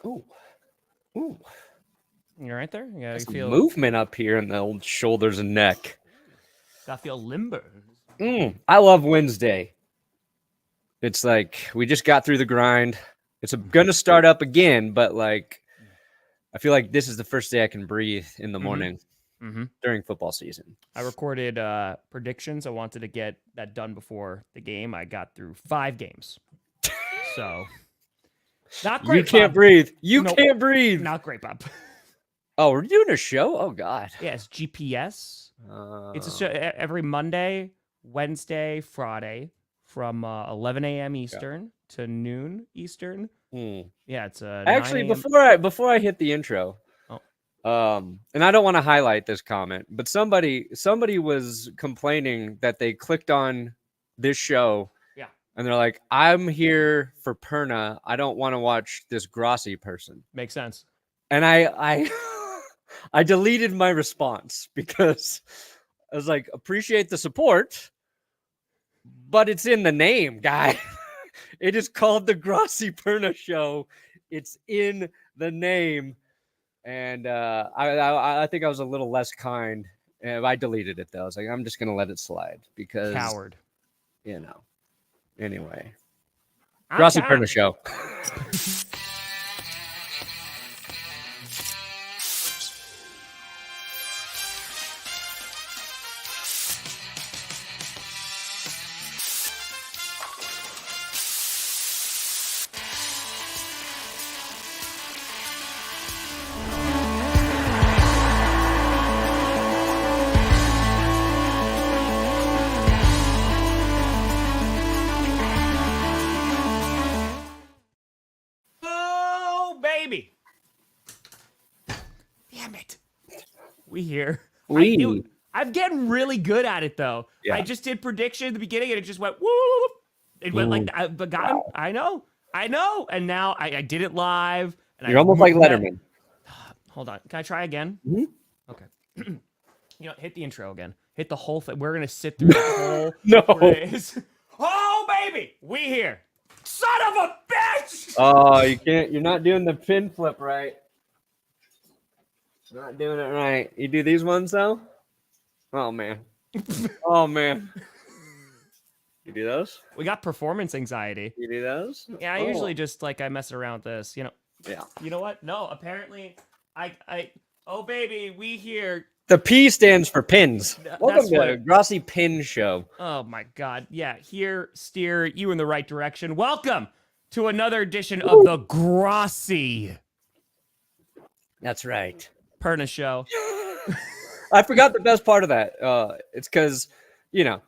Ooh. Ooh. You right there? Yeah, Some movement up here in the old shoulders and neck. Gotta feel limber. I love Wednesday. It's like we just got through the grind. It's going to start up again, but like I feel like this is the first day I can breathe in the morning during football season. I recorded predictions. I wanted to get that done before the game. I got through 5 games. So, not great, You can't Bob. breathe. You can't breathe. Not great, Bob. Oh, we're doing a show? Oh, God. Yeah, it's GPS. It's a show every Monday, Wednesday, Friday from 11 a.m. Eastern to noon Eastern. Yeah, it's actually 9 a.m. before I hit the intro. And I don't want to highlight this comment, but somebody was complaining that they clicked on this show. Yeah. And they're like, I'm here for Perna. I don't want to watch this Grossi person. Makes sense. And I I deleted my response because I was like, appreciate the support, but it's in the name, guy. It is called the Grossi Perna Show. It's in the name. And I think I was a little less kind. I deleted it, though. I was like, I'm just going to let it slide because... Coward. You know. Anyway. Grossi Perna Show. We here. I'm getting really good at it, though. Yeah. I just did prediction at the beginning, and it just went, whoop. It went like that. But wow. I know. And now I did it live. And You're almost like Letterman. Hold on. Can I try again? Okay. Hit the intro again. Hit the whole thing. We're going to sit through the whole phrase. Oh, baby. We here. Son of a bitch. Oh, you can't. You're not doing the pin flip right. Not doing it right. You do these ones though? Oh man. Oh man. You do those? We got performance anxiety. You do those? Yeah, I usually just I mess around with this, Yeah. You know what? No, apparently oh baby, we here. The P stands for pins. Welcome to Grossi Pin Show. Oh my God. Yeah, here, steer you in the right direction. Welcome to another edition of the Grossi. That's right. Perna Show. I forgot the best part of that. It's because, the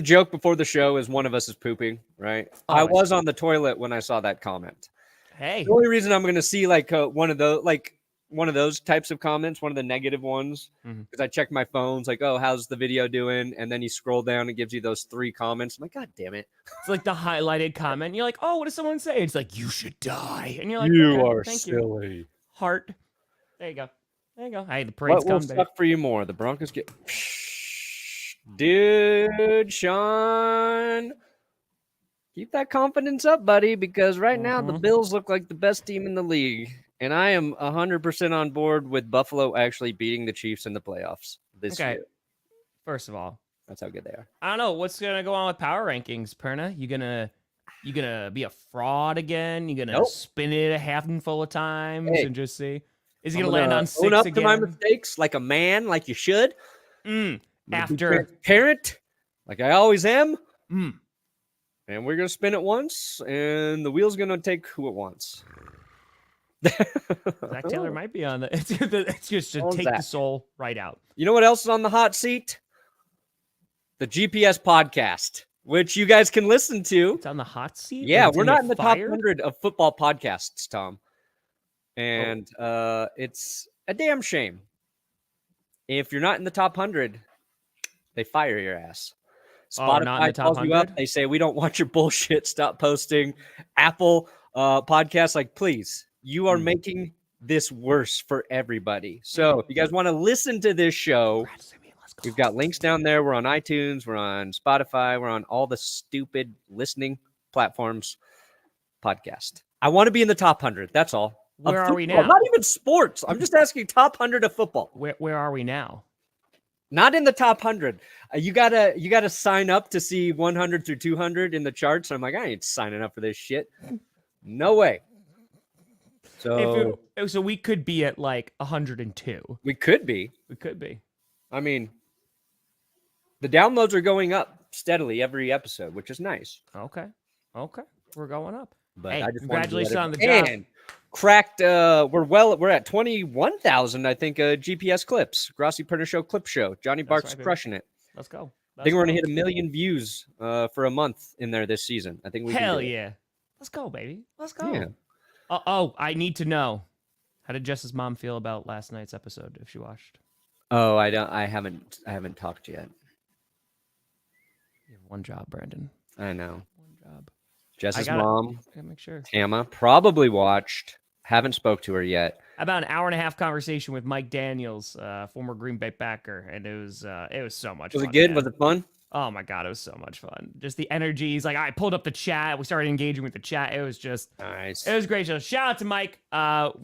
joke before the show is one of us is pooping, right? Oh, I was on the toilet when I saw that comment. Hey. The only reason I'm going to see one of those types of comments, one of the negative ones, because I checked my phones, how's the video doing? And then you scroll down and gives you those 3 comments. I'm like, God damn it. It's like the highlighted comment. You're like, oh, what does someone say? It's like, you should die. And you're like, you okay, are thank silly. You. Heart. There you go. Hey, the parade's coming. What will suck for you more? The Broncos get... Dude, Sean. Keep that confidence up, buddy, because right now the Bills look like the best team in the league. And I am 100% on board with Buffalo actually beating the Chiefs in the playoffs this year. First of all, that's how good they are. I don't know what's gonna go on with power rankings, Perna. You gonna be a fraud again? You gonna spin it a handful of times and just see? Is he gonna land on 6 own up again? To my mistakes like a man, like you should. After transparent, like I always am. And we're gonna spin it once, and the wheel's gonna take who it wants. Zac Taylor might be on the. It's just to take the soul right out. You know what else is on the hot seat? The GPS podcast, which you guys can listen to. It's on the hot seat. Yeah, we're not in the top 100 of football podcasts, Tom. And it's a damn shame. If you're not in the top 100, they fire your ass. Spotify calls you up. They say, we don't want your bullshit. Stop posting. Apple podcasts, please. You are making this worse for everybody. So if you guys want to listen to this show, we've got links down there. We're on iTunes. We're on Spotify. We're on all the stupid listening platforms. Podcast. I want to be in the top 100. That's all. Where are we now? Not even sports. I'm just asking top 100 of football. Where are we now? Not in the top 100. You gotta sign up to see 100 through 200 in the charts. I'm like, I ain't signing up for this shit. No way. So we could be at like 102. We could be. I mean, the downloads are going up steadily every episode, which is nice. Okay. We're going up. But hey, I just congratulations on the job. And cracked. We're at 21,000. I think. GPS clips. Grossi Perna Show clip show. Johnny Bark's crushing it. Let's go. I think we're gonna hit 1 million views for a month in there this season. I think we. Hell can do yeah. Let's go, baby. Let's go. Yeah. I need to know. How did Jess's mom feel about last night's episode? If she watched. Oh, I haven't talked yet. You have one job, Brandon. I know. One job. Jess's mom. I gotta make sure. Tama probably watched. Haven't spoke to her yet. About an hour and a half conversation with Mike Daniels, former Green Bay Packer, and it was so much fun. Was it good? Man. Was it fun? Oh my God, it was so much fun. Just the energy. He's like, I pulled up the chat. We started engaging with the chat. It was just nice. It was great. So shout out to Mike.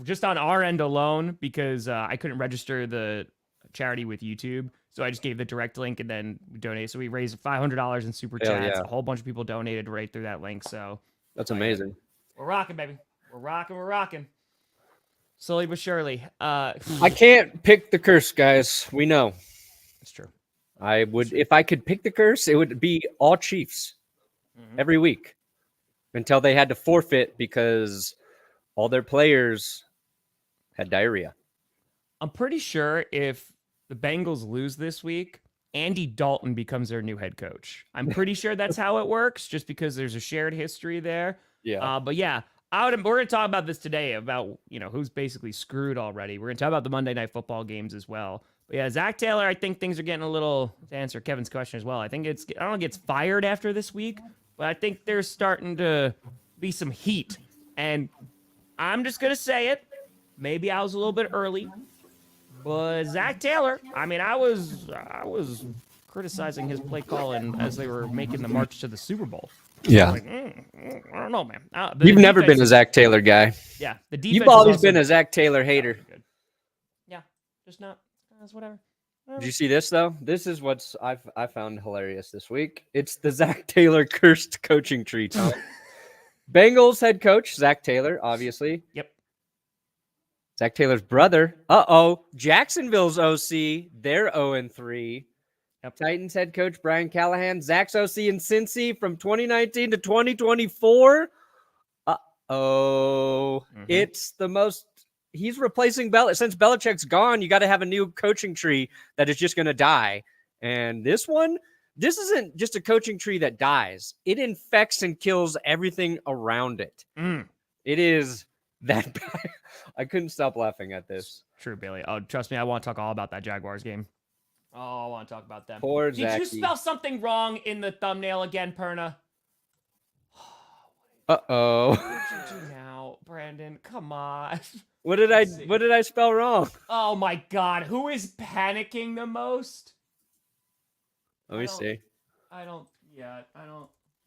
Just on our end alone, because I couldn't register the charity with YouTube. So I just gave the direct link and then we donated. So we raised $500 in super chats. Yeah. A whole bunch of people donated right through that link. So that's amazing. We're rocking, baby. We're rocking. Slowly but surely. I can't pick the curse, guys. We know. It's true. I would, if I could pick the curse, it would be all Chiefs every week until they had to forfeit because all their players had diarrhea. I'm pretty sure if the Bengals lose this week, Andy Dalton becomes their new head coach. I'm pretty sure that's how it works, just because there's a shared history there. Yeah. But yeah, we're going to talk about this today about, who's basically screwed already. We're going to talk about the Monday Night Football games as well. But yeah, Zac Taylor, I think things are getting a little, to answer Kevin's question as well, I don't know, gets fired after this week, but I think there's starting to be some heat. And I'm just going to say it. Maybe I was a little bit early. But Zac Taylor, I mean, I was criticizing his play calling as they were making the march to the Super Bowl. Yeah. Like, I don't know, man. You've never been a Zac Taylor guy. Yeah. The defense You've always been a Zac Taylor hater. Yeah. Just not. That's whatever. Did you see this, though? This is what I found hilarious this week. It's the Zac Taylor cursed coaching tree, Tom. Bengals head coach, Zac Taylor, obviously. Yep. Zac Taylor's brother. Jacksonville's OC. They're 0-3. Yep. Titans head coach Brian Callahan. Zach's OC in Cincy from 2019 to 2024. It's the most. He's replacing Belichick. Since Belichick's gone, you got to have a new coaching tree that is just going to die. And this isn't just a coaching tree that dies. It infects and kills everything around it. It is that bad. I couldn't stop laughing at this. True, Bailey. Oh, trust me, I want to talk all about that Jaguars game. Oh, I want to talk about them. Poor Did Zachy. you spell something wrong in the thumbnail again, Perna? Uh-oh. What did you do now, Brandon? Come on. What did I spell wrong? Oh my God. Who is panicking the most? Let me see.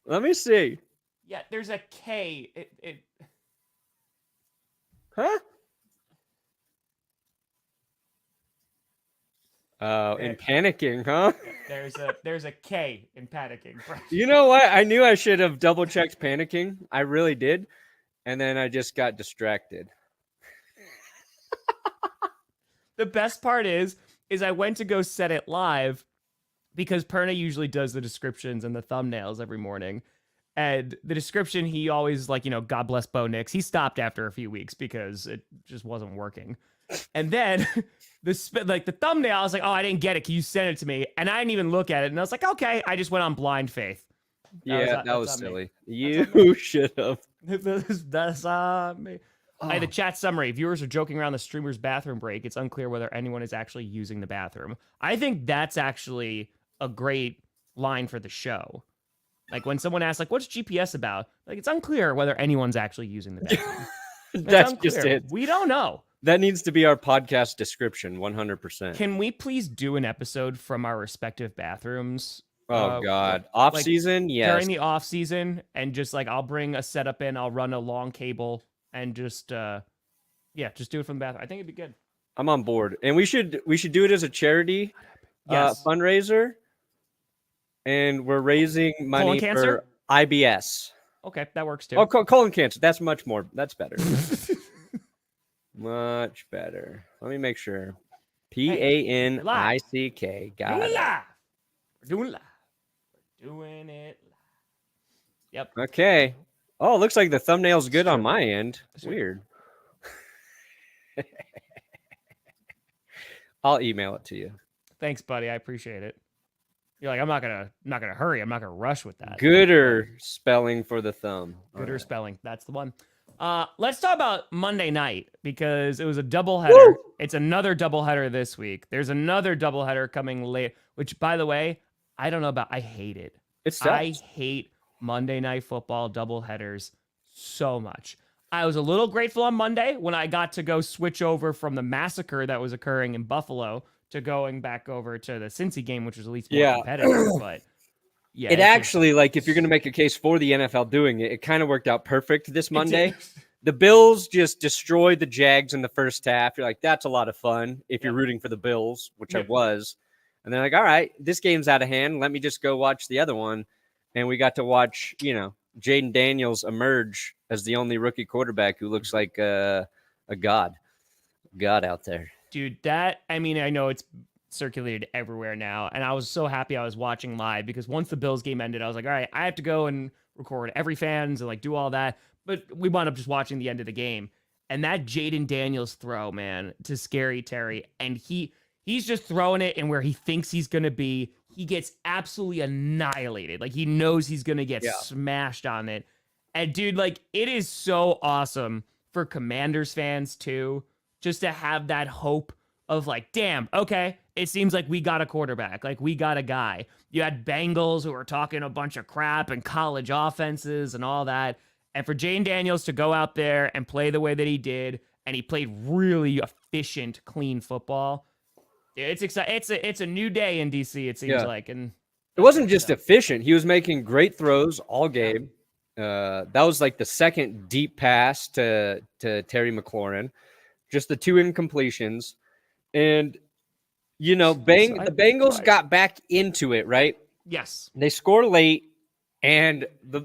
Let me see. Yeah, there's a K. Huh? Oh, in panicking, huh? There's a K in panicking. You know what? I knew I should have double checked panicking. I really did. And then I just got distracted. The best part is I went to go set it live because Perna usually does the descriptions and the thumbnails every morning. And the description, he always God bless Bo Nix. He stopped after a few weeks because it just wasn't working. And then the thumbnail, I was like, oh, I didn't get it. Can you send it to me? And I didn't even look at it. And I was like, okay. I just went on blind faith. That was silly. You should have. That's me. Hey, the chat summary. Viewers are joking around the streamer's bathroom break. It's unclear whether anyone is actually using the bathroom. I think that's actually a great line for the show. Like when someone asks, what's GPS about? It's unclear whether anyone's actually using the bathroom. That's just it. We don't know. That needs to be our podcast description, 100%. Can we please do an episode from our respective bathrooms Oh God, off season, yes. During the off season, and just like I'll bring a setup in, I'll run a long cable, and just do it from the bathroom. I think it'd be good. I'm on board, and we should do it as a charity fundraiser, and we're raising money for IBS. Okay, that works too. Oh, colon cancer. That's much more. That's better. Much better. Let me make sure. PANICK. Got it. We're doing live. We're doing it live. Yep. Okay. Oh, it looks like the thumbnail's good on my end. Weird. I'll email it to you. Thanks, buddy. I appreciate it. You're like, I'm not gonna hurry. I'm not gonna rush with that. Gooder spelling for the thumb. Gooder spelling. That's the one. Let's talk about Monday night because it was a doubleheader. Woo! It's another doubleheader this week. There's another doubleheader coming late, which, by the way, I don't know about. I hate it. I hate Monday Night Football doubleheaders so much. I was a little grateful on Monday when I got to go switch over from the massacre that was occurring in Buffalo to going back over to the Cincy game, which was at least more competitive. But yeah, it actually, like, if you're going to make a case for the NFL doing it, it kind of worked out perfect this Monday. The Bills just destroyed the Jags in the first half. You're like, that's a lot of fun if you're rooting for the Bills, which I was. And they're like, all right, this game's out of hand. Let me just go watch the other one. And we got to watch, Jayden Daniels emerge as the only rookie quarterback who looks like a god out there. Dude, I know it's circulated everywhere now, and I was so happy I was watching live because once the Bills game ended, I was like, all right, I have to go and record every fans and like do all that. But we wound up just watching the end of the game, and that Jayden Daniels throw, man, to Scary Terry, and he's just throwing it in where he thinks he's gonna be. He gets absolutely annihilated. Like, he knows he's going to get smashed on it. And, dude, like, it is so awesome for Commanders fans, too, just to have that hope of, like, damn, okay, it seems like we got a quarterback. Like, we got a guy. You had Bengals who were talking a bunch of crap and college offenses and all that. And for Jayden Daniels to go out there and play the way that he did, and he played really efficient, clean football. It's exciting. It's a new day in DC. It seems like, and it wasn't just efficient. He was making great throws all game. That was like the second deep pass to Terry McLaurin, just the 2 incompletions, and the Bengals got back into it, right? Yes, they score late, and I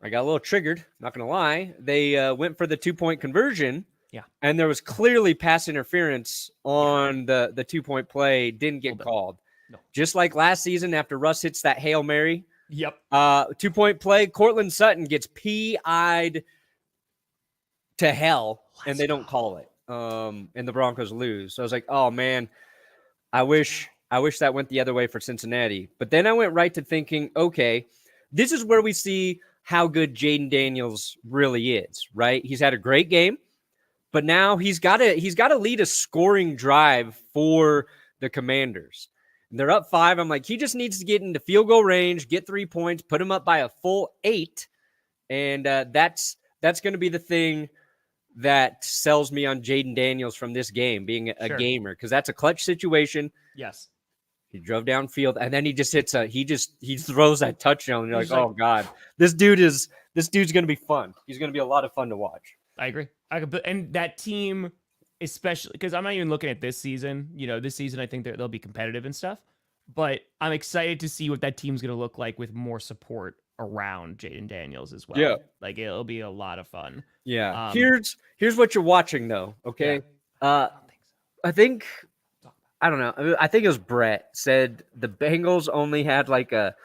got a little triggered. Not gonna lie, they went for the 2-point conversion. Yeah. And there was clearly pass interference on the 2-point play. Didn't get called. No. Just like last season after Russ hits that Hail Mary. Yep. 2-point play. Cortland Sutton gets PI'd to hell, and they don't call it. And the Broncos lose. So I was like, oh, man, I wish that went the other way for Cincinnati. But then I went right to thinking, okay, this is where we see how good Jayden Daniels really is, right? He's had a great game. But now he's got to lead a scoring drive for the Commanders. And they're up 5. I'm like, he just needs to get into field goal range, get 3 points, put him up by a full 8. And that's going to be the thing that sells me on Jayden Daniels from this game, being a gamer, because that's a clutch situation. Yes. He drove downfield, and then he just hits he throws that touchdown. And you're like, oh God, this dude's going to be fun. He's going to be a lot of fun to watch. I agree. And that team, especially because I'm not even looking at this season. This season I think they'll be competitive and stuff. But I'm excited to see what that team's going to look like with more support around Jayden Daniels as well. Yeah, like it'll be a lot of fun. Yeah. Here's what you're watching though. Okay. Yeah. I think I don't know. I think it was Brett said the Bengals only had like a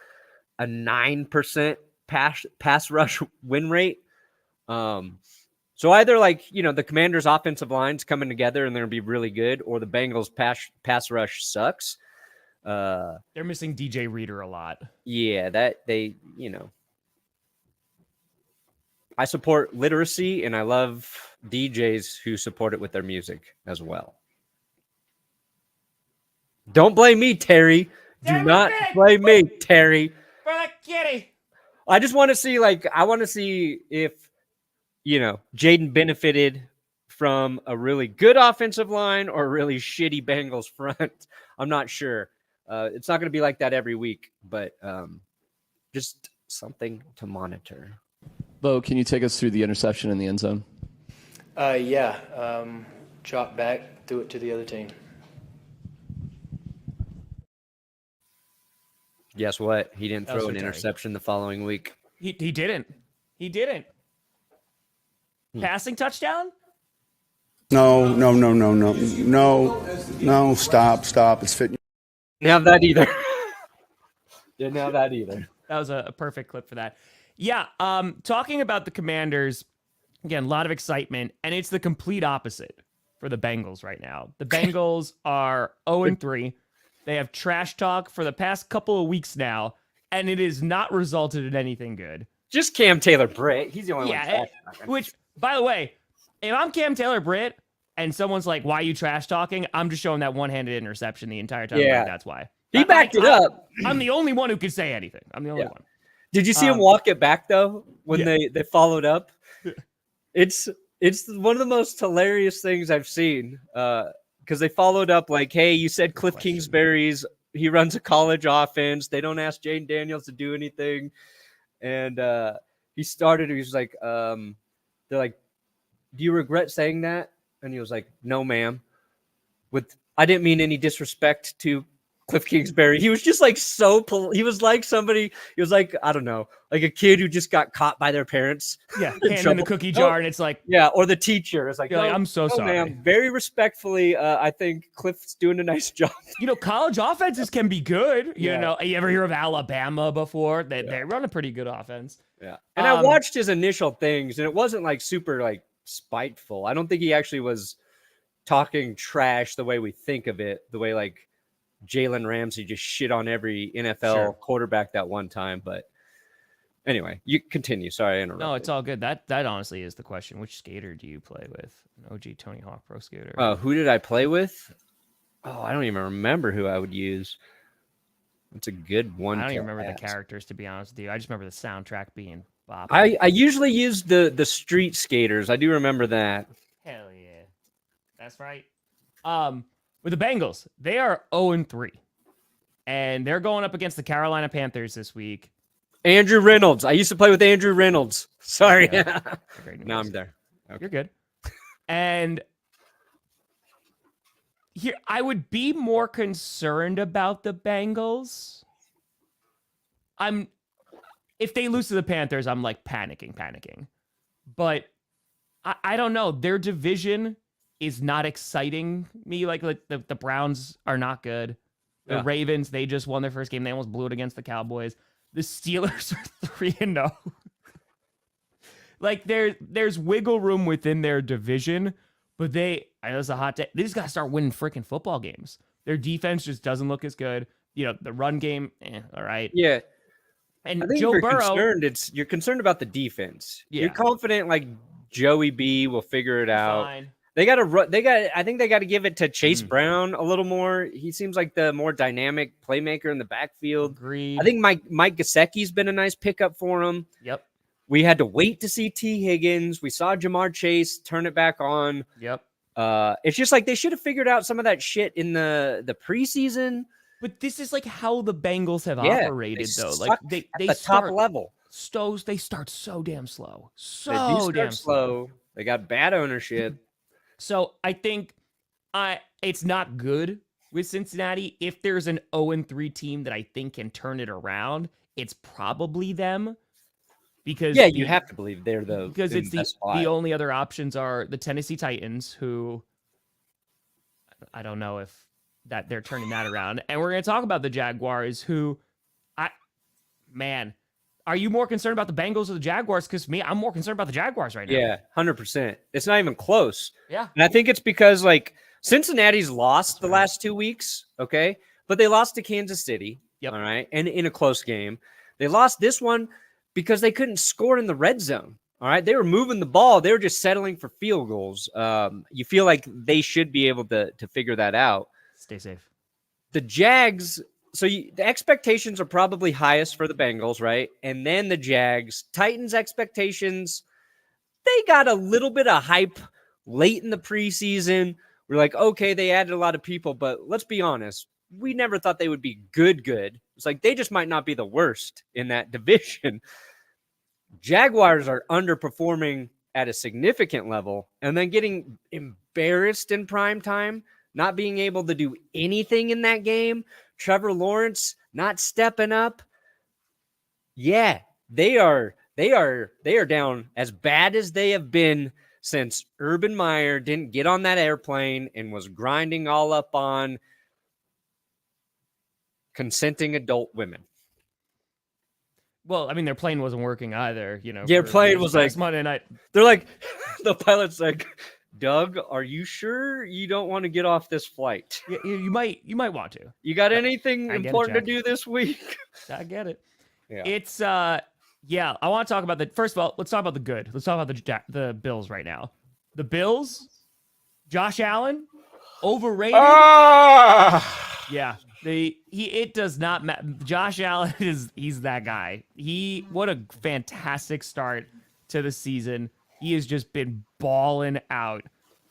9% pass rush win rate. So either the Commanders' offensive line's coming together and they're going to be really good, or the Bengals' pass rush sucks. They're missing DJ Reader a lot. Yeah, that they, I support literacy, and I love DJs who support it with their music as well. Don't blame me, Terry. Do not blame me, Terry. For the kitty. I just want to see, I want to see if, Jaden benefited from a really good offensive line or a really shitty Bengals front. I'm not sure. It's not going to be like that every week, but just something to monitor. Bo, can you take us through the interception in the end zone? Drop back, threw it to the other team. Guess what? He didn't throw an interception the following week. He didn't. He didn't. Passing touchdown? No, stop. It's fitting. Didn't have that either. Didn't have that either. That was a perfect clip for that. Yeah, talking about the Commanders, again, a lot of excitement, and it's the complete opposite for the Bengals right now. The Bengals are 0-3. They have trash talk for the past couple of weeks now, and it has not resulted in anything good. Just Cam Taylor-Britt. He's the only one trash talking. Which, by the way, if I'm Cam Taylor-Britt and someone's like, why are you trash talking? I'm just showing that one-handed interception the entire time. Yeah. Like, that's why. He backed it up. I'm the only one who could say anything. I'm the only one. Did you see him walk it back, though, when they followed up? It's one of the most hilarious things I've seen because they followed up like, hey, you said Cliff Kingsbury's, he runs a college offense. They don't ask Jayden Daniels to do anything. And he was like, they're like, do you regret saying that? And he was like, no, ma'am. I didn't mean any disrespect to Cliff Kingsbury. He was just like he was like somebody, he was like, I don't know, like a kid who just got caught by their parents. Yeah, hand in the cookie jar, and it's like, yeah, or the teacher is like, like I'm so sorry. Ma'am. Very respectfully, I think Cliff's doing a nice job. College offenses can be good. You know, you ever hear of Alabama before? They run a pretty good offense. Yeah, and I watched his initial things, and it wasn't like super like spiteful. I don't think he actually was talking trash the way we think of it, the way like Jalen Ramsey just shit on every NFL quarterback that one time. But anyway, you continue. Sorry, I interrupted. No, it's all good. That honestly is the question. Which skater do you play with? An OG Tony Hawk Pro skater. Who did I play with? Oh, I don't even remember who I would use. It's a good one. I don't even remember the characters, to be honest with you. I just remember the soundtrack being bop. I usually use the street skaters. I do remember that. Hell yeah. That's right. With the Bengals, they are 0-3. And they're going up against the Carolina Panthers this week. Andrew Reynolds. I used to play with Andrew Reynolds. Sorry. Yeah. Now I'm there. Okay. You're good. And here, I would be more concerned about the Bengals. If they lose to the Panthers, I'm like panicking. But I don't know. Their division is not exciting me. Like the Browns are not good. The Ravens, they just won their first game. They almost blew it against the Cowboys. The Steelers are 3-0. Like there's wiggle room within their division, but I know it's a hot day. They just got to start winning freaking football games. Their defense just doesn't look as good. The run game, all right. Yeah. And I think Joe you're Burrow, you're concerned about the defense. Yeah. You're confident like Joey B will figure it out. fine. I think they got to give it to Chase Brown a little more. He seems like the more dynamic playmaker in the backfield. Agreed. I think Mike Gesicki's been a nice pickup for him. Yep. We had to wait to see T. Higgins. We saw Jamar Chase turn it back on. Yep. It's just like they should have figured out some of that shit in the preseason. But this is like how the Bengals have operated, though. Like they top level. They start so damn slow. Slow. They got bad ownership. So I think it's not good with Cincinnati. If there's an 0-3 team that I think can turn it around, it's probably them. Because you have to believe they're because it's the only other options are the Tennessee Titans, who I don't know if that they're turning that around. And we're going to talk about the Jaguars, who are you more concerned about the Bengals or the Jaguars? Because I'm more concerned about the Jaguars right now. Yeah, 100%. It's not even close. Yeah. And I think it's because like Cincinnati's lost the last 2 weeks, okay? But they lost to Kansas City, all right? And in a close game. They lost this one because they couldn't score in the red zone, all right? They were moving the ball. They were just settling for field goals. You feel like they should be able to figure that out. Stay safe. The Jags, the expectations are probably highest for the Bengals, right? And then the Jags. Titans expectations, they got a little bit of hype late in the preseason. We're like, okay, they added a lot of people, but let's be honest. we never thought they would be good. It's like they just might not be the worst in that division. Jaguars are underperforming at a significant level and then getting embarrassed in prime time, not being able to do anything in that game. Trevor Lawrence not stepping up. Yeah, they are down as bad as they have been since Urban Meyer didn't get on that airplane and was grinding all up on consenting adult women. Well, I mean, their plane wasn't working either, Their plane was like Monday night. They're like, the pilot's like, Doug, are you sure you don't want to get off this flight? You might want to. You got anything important to do this week? I get it. Yeah. It's I want to talk about first of all, let's talk about the good. Let's talk about the Bills right now. The Bills, Josh Allen, overrated. Yeah. It does not matter. Josh Allen he's that guy. What a fantastic start to the season. He has just been balling out.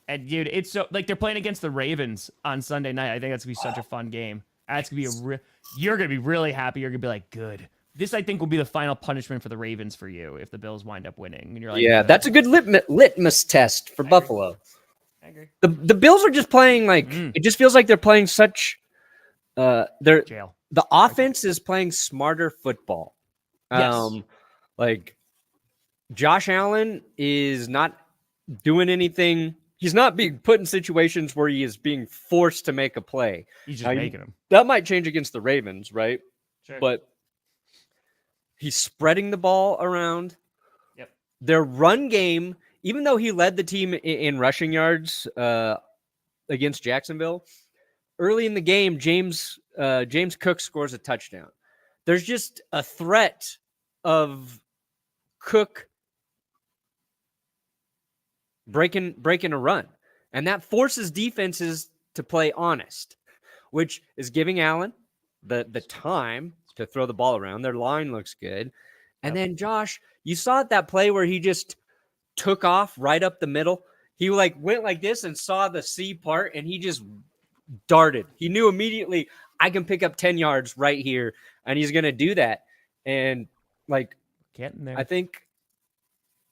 And dude, it's so like they're playing against the Ravens on Sunday night. I think that's gonna be such a fun game. That's gonna be you're gonna be really happy. You're gonna be like, good. This I think will be the final punishment for the Ravens for you if the Bills wind up winning. And you're like, yeah, that's a good litmus test for Buffalo. I agree. The Bills are just playing like it just feels like they're playing such. Jail. The offense is playing smarter football. Yes. Like Josh Allen is not doing anything. He's not being put in situations where he is being forced to make a play. He's just making them. That might change against the Ravens, right? Sure. But he's spreading the ball around. Yep. Their run game, even though he led the team in rushing yards against Jacksonville, early in the game, James Cook scores a touchdown. There's just a threat of Cook breaking a run, and that forces defenses to play honest, which is giving Allen the time to throw the ball around. Their line looks good, and then Josh, you saw that play where he just took off right up the middle. He went like this and saw the C part, and he just darted. He knew immediately, I can pick up 10 yards right here, and he's going to do that. And getting there. I think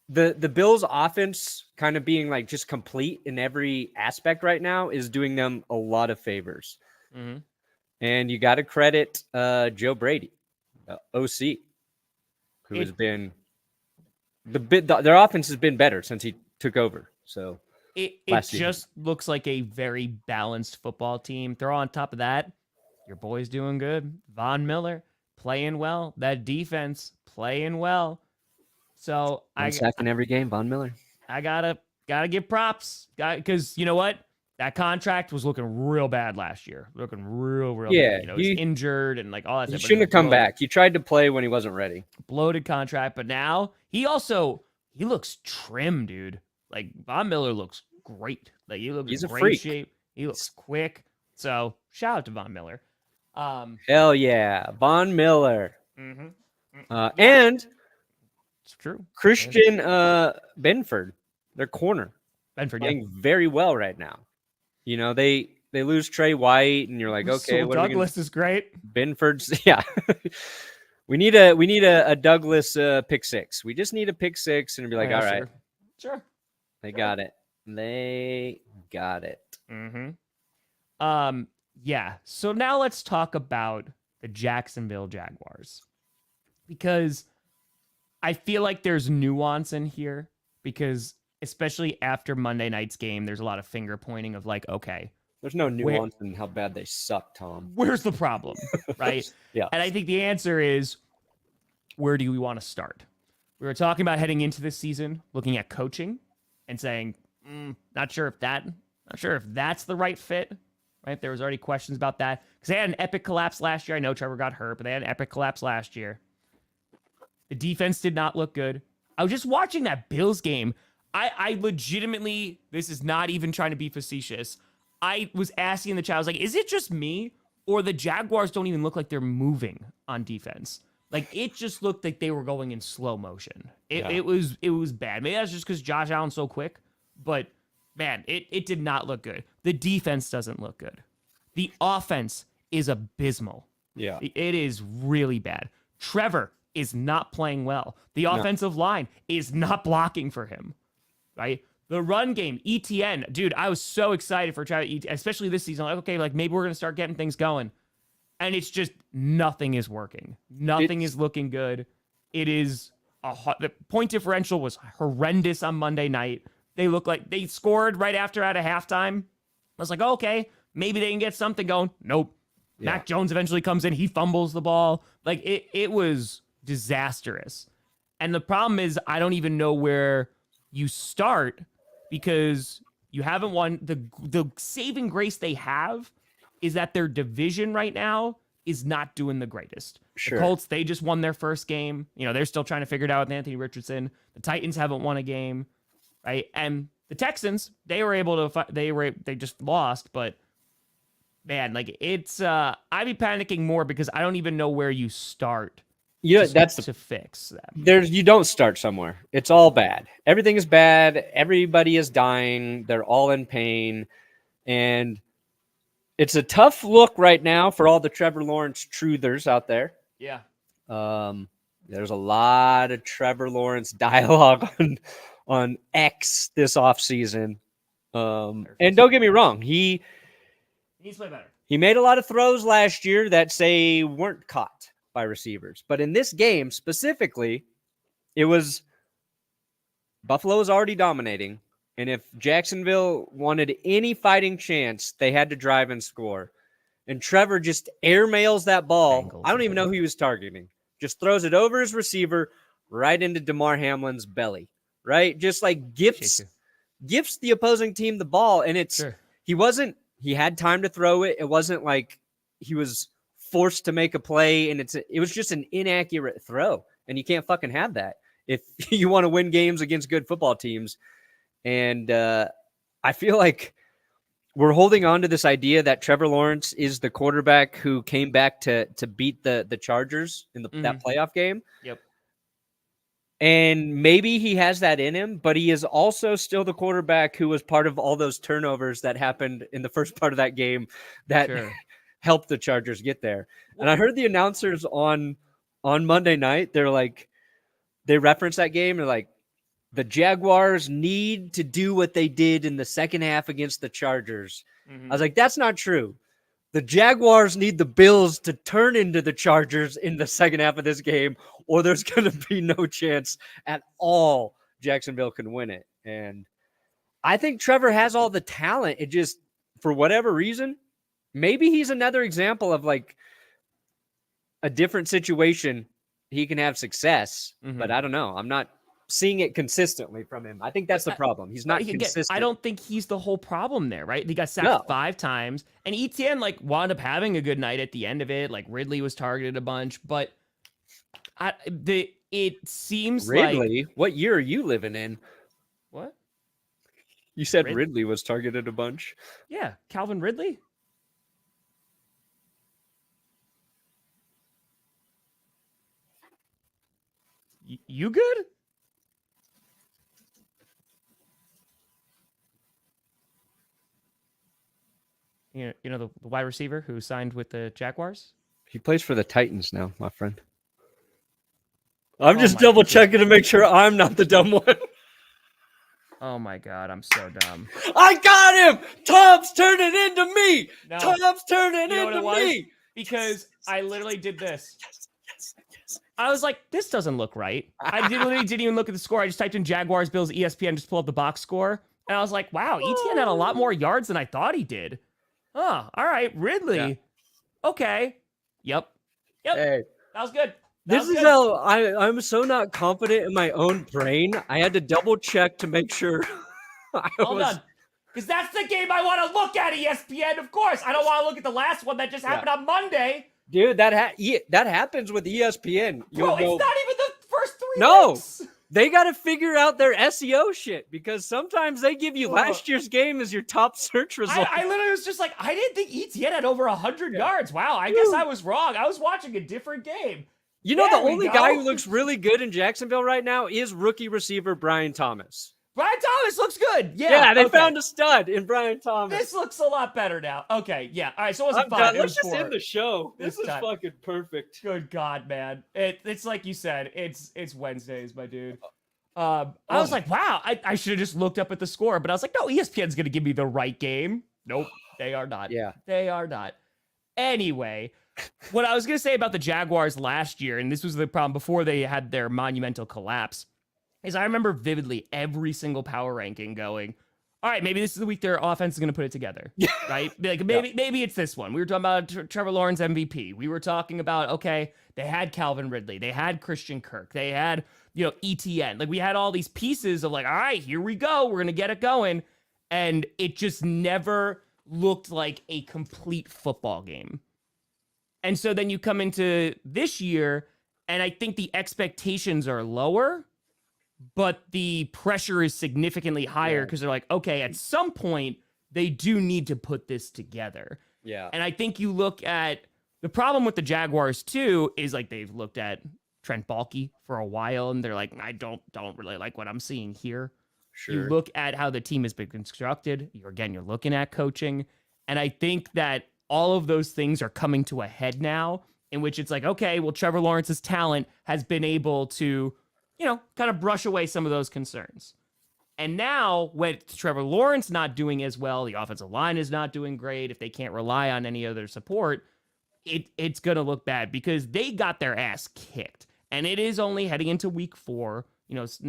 the Bills offense kind of being like just complete in every aspect right now is doing them a lot of favors. Mm-hmm. And you got to credit Joe Brady, OC, who has been their offense has been better since he took over. So It just looks like a very balanced football team. Throw on top of that, your boy's doing good. Von Miller playing well. That defense playing well. So one sack in every game, Von Miller. I gotta give props, because you know what? That contract was looking real bad last year. Looking real bad. He's injured and like all that He stuff. shouldn't have come back. He tried to play when he wasn't ready. Bloated contract, but now he looks trim, dude. Like Von Miller looks great. Like he's in great freak. shape. He looks quick. So shout out to Von Miller. Hell yeah, Von Miller. Mm-hmm. And it's true. Christian Benford, their corner, playing very well right now. They lose Trey White, and you're like, okay, so Douglas is great. Benford's, yeah. we need a Douglas pick six. We just need a pick six, and be like, all right, sure. They got it. They got it. Mm-hmm. Yeah. So now let's talk about the Jacksonville Jaguars, because I feel like there's nuance in here, because especially after Monday night's game, there's a lot of finger pointing of like, okay, there's no nuance in how bad they suck, Tom. Where's the problem? Right? Yeah. And I think the answer is, where do we want to start? We were talking about heading into this season, looking at coaching and saying, not sure if that's the right fit, right? There was already questions about that because they had an epic collapse last year. I know Trevor got hurt, but they had an epic collapse last year. The defense did not look good. I was just watching that Bills game. I legitimately, this is not even trying to be facetious. I was asking in the chat, I was like, is it just me, or the Jaguars don't even look like they're moving on defense? Like, it just looked like they were going in slow motion. It was bad. Maybe that's just because Josh Allen's so quick, but man, it did not look good. The defense doesn't look good. The offense is abysmal. Yeah. It is really bad. Trevor is not playing well. The offensive line is not blocking for him, right? The run game, ETN, dude, I was so excited for Trevor, especially this season. Like, okay, like maybe we're going to start getting things going. And it's just nothing is working. Nothing is looking good. It is the point differential was horrendous on Monday night. They look like they scored right after at a halftime. I was like, oh, okay, maybe they can get something going. Nope. Yeah. Mac Jones eventually comes in. He fumbles the ball. Like it was disastrous. And the problem is I don't even know where you start because you haven't won. The saving grace they have is that their division right now is not doing the greatest. Sure. The Colts, they just won their first game. You know, they're still trying to figure it out with Anthony Richardson. The Titans haven't won a game, right? And the Texans, they were able to they just lost, but man, like it's I'd be panicking more because I don't even know where you start. To fix that. You don't start somewhere. It's all bad. Everything is bad. Everybody is dying. They're all in pain. And it's a tough look right now for all the Trevor Lawrence truthers out there. Yeah. There's a lot of Trevor Lawrence dialogue on X this offseason. And don't get me wrong, he needs to play better. He made a lot of throws last year that say weren't caught by receivers. But in this game specifically, it was Buffalo was already dominating. And if Jacksonville wanted any fighting chance, they had to drive and score. And Trevor just airmails that ball. Bengals, I don't even know who he was targeting. Just throws it over his receiver right into DeMar Hamlin's belly. Right? Just like gifts the opposing team the ball. And he had time to throw it. It wasn't like he was forced to make a play, and it was just an inaccurate throw. And you can't fucking have that if you want to win games against good football teams. And I feel like we're holding on to this idea that Trevor Lawrence is the quarterback who came back to beat the Chargers in that playoff game. Yep. And maybe he has that in him, but he is also still the quarterback who was part of all those turnovers that happened in the first part of that game that helped the Chargers get there. And I heard the announcers on Monday night, they referenced that game. They're like, the Jaguars need to do what they did in the second half against the Chargers. I was like, that's not true. The Jaguars need the Bills to turn into the Chargers in the second half of this game, or there's going to be no chance at all Jacksonville can win it. And I think Trevor has all the talent. It just, for whatever reason, maybe he's another example of like a different situation. He can have success, but I don't know. I'm not seeing it consistently from him. I think that's the problem. He's not consistent. I don't think he's the whole problem there, right? He got sacked 5 times, and ETN wound up having a good night at the end of it. Like Ridley was targeted a bunch, but it seems Ridley. What year are you living in? What? You said Ridley was targeted a bunch. Yeah, Calvin Ridley. You good? You know the wide receiver who signed with the Jaguars? He plays for the Titans now, my friend. I'm just double checking to make sure I'm not the dumb one. Oh my God, I'm so dumb. I got him! Tom's turning into me! No. Tom's turning into me! Because I literally did this. I was like, this doesn't look right. I literally didn't even look at the score. I just typed in Jaguars, Bills, ESPN, just pull up the box score. And I was like, wow, ETN had a lot more yards than I thought he did. Oh, all right, Ridley. Yeah. Okay. Yep. Hey, that was good. This is how I'm so not confident in my own brain. I had to double check to make sure. Hold on. Because that's the game I want to look at, ESPN, of course. I don't want to look at the last one that just happened on Monday. Dude, that happens with ESPN. Bro, it's not even the first 3 weeks. They got to figure out their SEO shit because sometimes they give you last year's game as your top search result. I literally was just like, I didn't think ETN had over 100 yards. Wow, I guess I was wrong. I was watching a different game. You know, the only guy who looks really good in Jacksonville right now is rookie receiver Brian Thomas. Brian Thomas looks good. Yeah, they okay. found a stud in Brian Thomas. This looks a lot better now. Okay, yeah. All right, so it wasn't I'm 5. done. It Let's was just 4. end the show. This is time. fucking perfect. Good God, man. It's like you said. It's Wednesdays, my dude. I was like, wow, I should have just looked up at the score, but I was like, no, ESPN's going to give me the right game. Nope, they are not. Yeah. They are not. Anyway, what I was going to say about the Jaguars last year, and this was the problem before they had their monumental collapse, is I remember vividly every single power ranking going, all right, maybe this is the week their offense is going to put it together, right? Like maybe it's this one. We were talking about Trevor Lawrence MVP. We were talking about, okay, they had Calvin Ridley. They had Christian Kirk. They had, ETN. Like we had all these pieces of like, all right, here we go. We're going to get it going. And it just never looked like a complete football game. And so then you come into this year, and I think the expectations are lower, but the pressure is significantly higher because they're like, okay, at some point, they do need to put this together. Yeah. And I think you look at the problem with the Jaguars, too, is like they've looked at Trent Baalke for a while, and they're like, I don't really like what I'm seeing here. Sure. You look at how the team has been constructed. You're looking at coaching. And I think that all of those things are coming to a head now, in which it's like, okay, well, Trevor Lawrence's talent has been able to, kind of brush away some of those concerns. And now, with Trevor Lawrence not doing as well, the offensive line is not doing great. If they can't rely on any other support, it's going to look bad because they got their ass kicked. And it is only heading into week 4,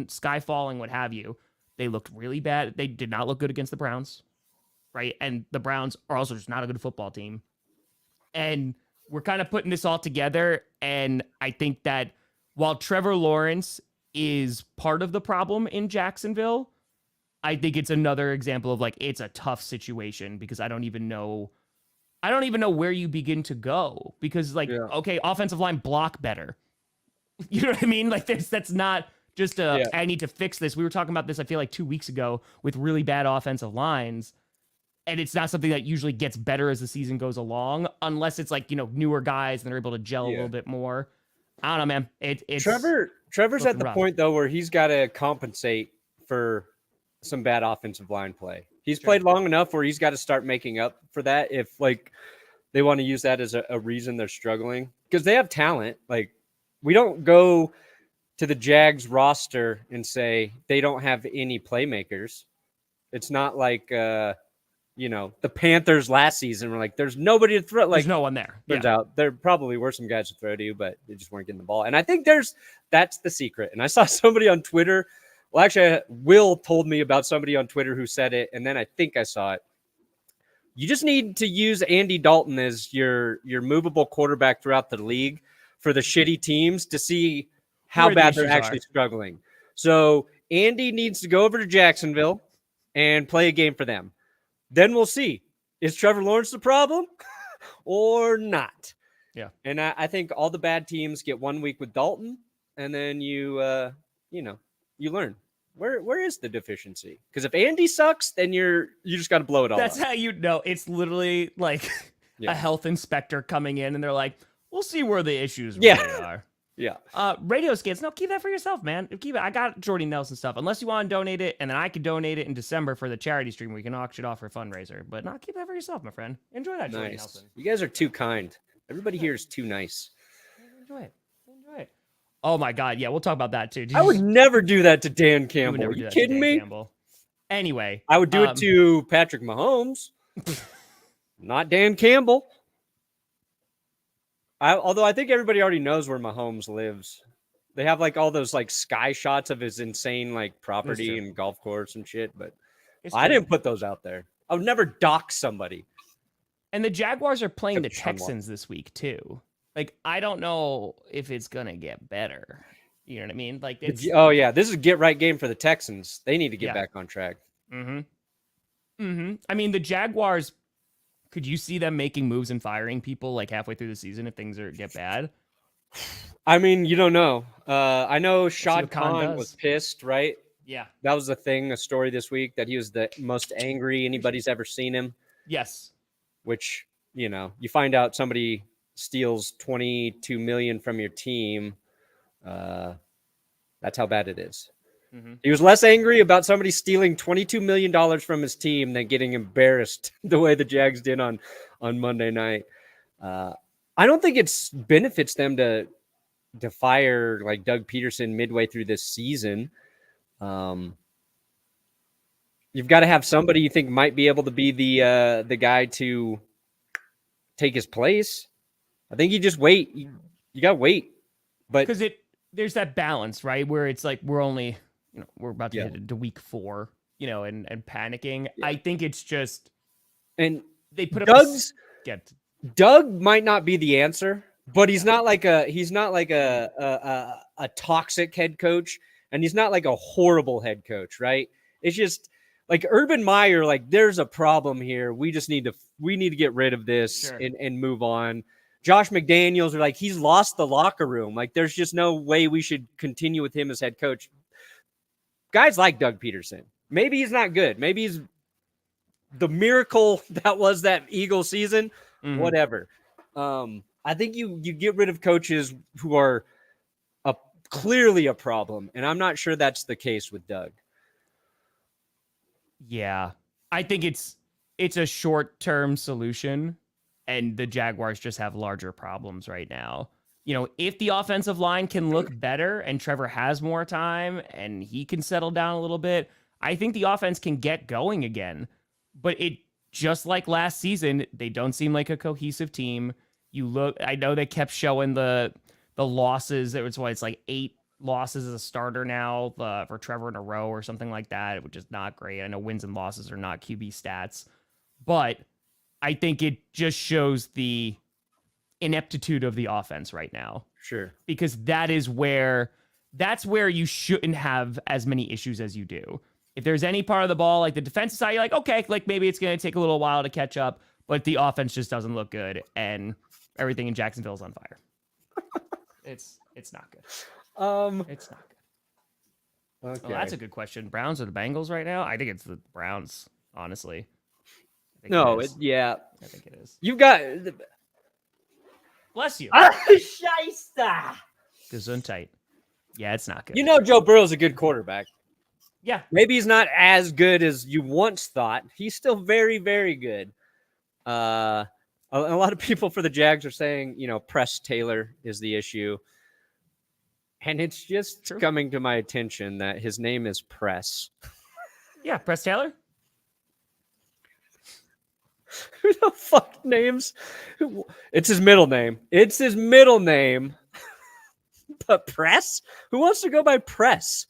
sky falling, what have you. They looked really bad. They did not look good against the Browns, right? And the Browns are also just not a good football team. And we're kind of putting this all together. And I think that while Trevor Lawrence is part of the problem in Jacksonville, I think it's another example of like, it's a tough situation because I don't even know where you begin to go because okay, offensive line block better. You know what I mean? Like that's not just I need to fix this. We were talking about this, I feel like 2 weeks ago with really bad offensive lines. And it's not something that usually gets better as the season goes along, unless it's like, newer guys and they're able to gel a little bit more. I don't know, man. It's Trevor's at the point though where he's got to compensate for some bad offensive line play. He's played long enough where he's got to start making up for that if like they want to use that as a reason they're struggling because they have talent. Like we don't go to the Jags roster and say they don't have any playmakers. It's not like the Panthers last season were like, there's nobody to throw. Like, there's no one there. Turns out there probably were some guys to throw to you, but they just weren't getting the ball. And I think that's the secret. And I saw somebody on Twitter. Well, actually, Will told me about somebody on Twitter who said it, and then I think I saw it. You just need to use Andy Dalton as your movable quarterback throughout the league for the shitty teams to see how bad they're actually struggling. So Andy needs to go over to Jacksonville and play a game for them. Then we'll see. Is Trevor Lawrence the problem or not? Yeah. And I think all the bad teams get 1 week with Dalton, and then you learn. Where is the deficiency? Because if Andy sucks, then you just got to blow it all That's up. how you know. It's literally like a health inspector coming in, and they're like, we'll see where the issues really are. Yeah. Radio skits. No, keep that for yourself, man. Keep it. I got Jordy Nelson stuff. Unless you want to donate it, and then I could donate it in December for the charity stream. We can auction it off for a fundraiser. But not keep that for yourself, my friend. Enjoy that, Jordy Nelson. You guys are too kind. Everybody here is too nice. Enjoy it. Oh my God. Yeah, we'll talk about that too. I would never do that to Dan Campbell. Are you kidding me? Campbell. Anyway, I would do it to Patrick Mahomes, not Dan Campbell. Although I think everybody already knows where Mahomes lives. They have like all those like sky shots of his insane like property and golf course and shit, but I didn't put those out there. I would never dox somebody. And the Jaguars are playing the Texans this week too. Like I don't know if it's gonna get better. You know what I mean? Like it's this is a get right game for the Texans. They need to get back on track. I mean, the Jaguars. Could you see them making moves and firing people like halfway through the season if things get bad? I mean, you don't know. I know Shad Khan was pissed, right? Yeah. That was a story this week, that he was the most angry anybody's ever seen him. Yes. Which, you find out somebody steals $22 million from your team. That's how bad it is. He was less angry about somebody stealing $22 million from his team than getting embarrassed the way the Jags did on Monday night. I don't think it's benefits them to fire like Doug Peterson midway through this season. You've got to have somebody you think might be able to be the guy to take his place. I think you just wait. You got to wait. But because there's that balance, right? Where it's like we're only, we're about to hit into week 4, and panicking. Yeah. I think it's just, and they put up Doug might not be the answer, but he's not like a toxic head coach, and he's not like a horrible head coach, right? It's just like Urban Meyer, like there's a problem here. We need to get rid of this and move on. Josh McDaniels are like, he's lost the locker room. Like there's just no way we should continue with him as head coach. Guys like Doug Peterson. Maybe he's not good. Maybe he's the miracle that was that Eagles season. Whatever. I think you get rid of coaches who are clearly a problem, and I'm not sure that's the case with Doug. Yeah, I think it's a short-term solution, and the Jaguars just have larger problems right now. If the offensive line can look better and Trevor has more time and he can settle down a little bit, I think the offense can get going again. But it just like last season, they don't seem like a cohesive team. I know they kept showing the losses. It's like 8 losses as a starter now for Trevor in a row or something like that, which is not great. I know wins and losses are not QB stats, but I think it just shows the ineptitude of the offense right now. Sure. Because that's where you shouldn't have as many issues as you do. If there's any part of the ball, like the defensive side, you're like, okay, like maybe it's going to take a little while to catch up, but the offense just doesn't look good, and everything in Jacksonville is on fire. It's not good. It's not good. Okay. Oh, that's a good question. Browns or the Bengals right now? I think it's the Browns, honestly. I think it is. You've got... Bless you. Scheisse. Gesundheit. Yeah, it's not good. Joe Burrow's a good quarterback. Yeah. Maybe he's not as good as you once thought. He's still very, very good. A lot of people for the Jags are saying, Press Taylor is the issue. And it's just coming to my attention that his name is Press. Yeah, Press Taylor. Who the fuck names? It's his middle name. It's his middle name. But Press? Who wants to go by Press?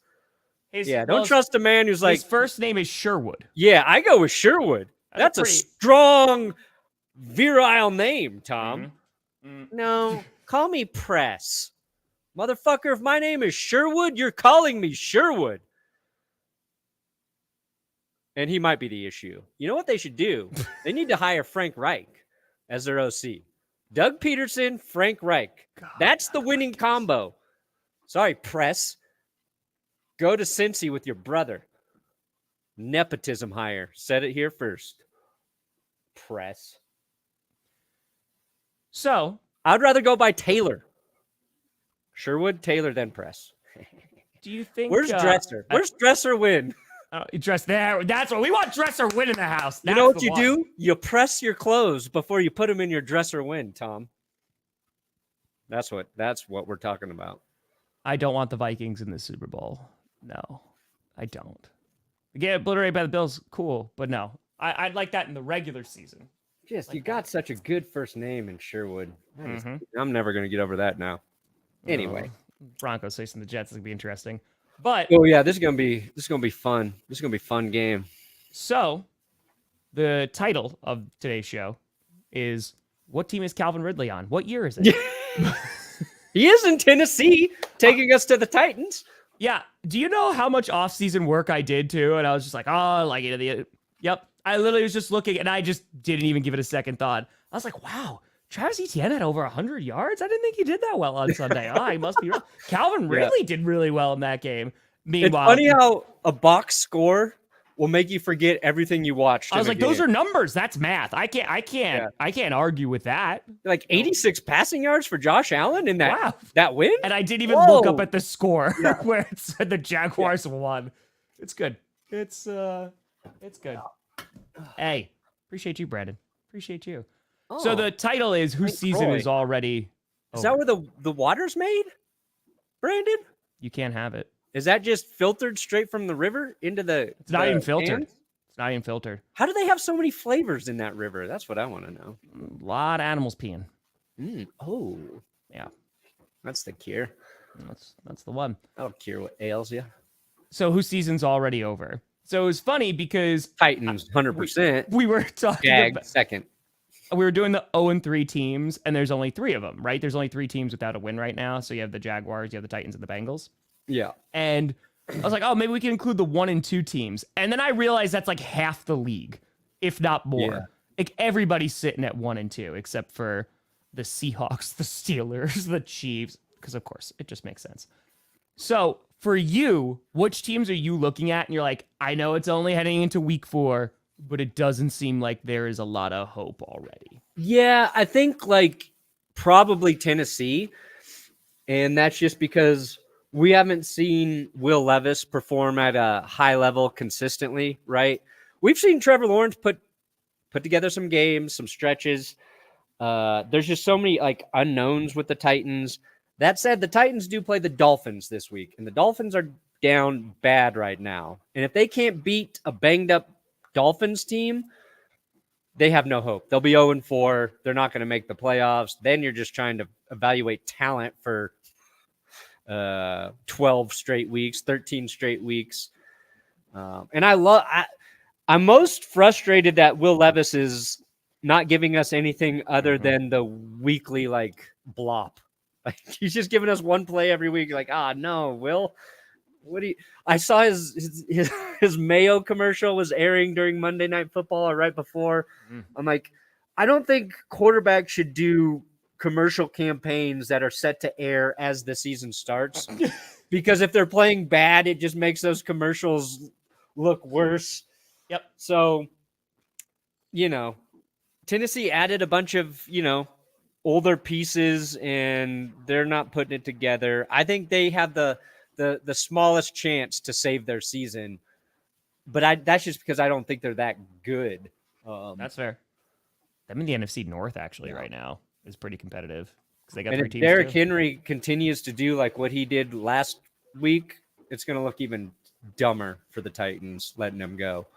Don't trust a man who's like... His first name is Sherwood. Yeah, I go with Sherwood. That's a strong, virile name, Tom. No, call me Press. Motherfucker, if my name is Sherwood, you're calling me Sherwood. And he might be the issue. You know what they should do? They need to hire Frank Reich as their OC. Doug Peterson, Frank Reich. That's the winning combo. Sorry, Press. Go to Cincy with your brother. Nepotism hire. Said it here first. Press. So, I'd rather go by Taylor. Sherwood, Taylor, then Press. Do you think... Where's Dresser? Where's Dresser win? Dress there. That's what we want. Dresser win in the house. You know what you do? You press your clothes before you put them in your dresser win, Tom. That's what we're talking about. I don't want the Vikings in the Super Bowl. No, I don't. Get obliterated by the Bills, cool, but no. I'd like that in the regular season. Yes, you got such a good first name in Sherwood. I'm never going to get over that now. Anyway, Broncos facing the Jets is going to be interesting. But this is gonna be fun. This is gonna be a fun game. So, the title of today's show is "What team is Calvin Ridley on? What year is it?" He is in Tennessee, taking us to the Titans. Yeah. Do you know how much off-season work I did too? And I was just like, yep. I literally was just looking, and I just didn't even give it a second thought. I was like, wow. Travis Etienne had over 100 yards. I didn't think he did that well on Sunday. He must be wrong. Calvin Ridley did really well in that game. Meanwhile, it's funny how a box score will make you forget everything you watched. I was like, those are numbers. That's math. I can't argue with that. Like 86 passing yards for Josh Allen in that win. And I didn't even look up at the score where it said the Jaguars won. It's good. It's good. Hey, appreciate you, Brandon. Appreciate you. Oh, so the title is Whose Season Is Already Over. Is that where the water's made, Brandon? You can't have it. Is that just filtered straight from the river into the? It's not even filtered. Cans? It's not even filtered. How do they have so many flavors in that river? That's what I want to know. A lot of animals peeing. Oh, yeah. That's the cure. That's the one. That'll cure what ails you. So Whose Season's Already Over. So it was funny because Titans 100%. We were talking about second. We were doing the 0-3 teams, and there's only 3 of them, right? There's only 3 teams without a win right now. So you have the Jaguars, you have the Titans, and the Bengals. Yeah. And I was like, oh, maybe we can include the 1-2 teams. And then I realized that's like half the league, if not more. Yeah. Like everybody's sitting at 1-2, except for the Seahawks, the Steelers, the Chiefs, because of course it just makes sense. So for you, which teams are you looking at? And you're like, I know it's only heading into week 4, but it doesn't seem like there is a lot of hope already. Yeah, I think like probably Tennessee. And that's just because we haven't seen Will Levis perform at a high level consistently, right? We've seen Trevor Lawrence put together some games, some stretches. There's just so many like unknowns with the Titans. That said, the Titans do play the Dolphins this week, and the Dolphins are down bad right now. And if they can't beat a banged up Dolphins team, they have no hope. They'll be 0-4. They're not going to make the playoffs. Then you're just trying to evaluate talent for 12 straight weeks, 13 straight weeks. And I'm most frustrated that Will Levis is not giving us anything other than the weekly like blop. Like he's just giving us one play every week. Like, no, Will. What do you? I saw his Mayo commercial was airing during Monday Night Football or right before. I'm like, I don't think quarterbacks should do commercial campaigns that are set to air as the season starts, because if they're playing bad, it just makes those commercials look worse. Yep. So, Tennessee added a bunch of, older pieces and they're not putting it together. I think they have the smallest chance to save their season, but that's just because I don't think they're that good. That's fair. Them in the NFC North actually right now is pretty competitive because they got and 3 if teams. Derrick Henry continues to do like what he did last week, it's going to look even dumber for the Titans letting him go.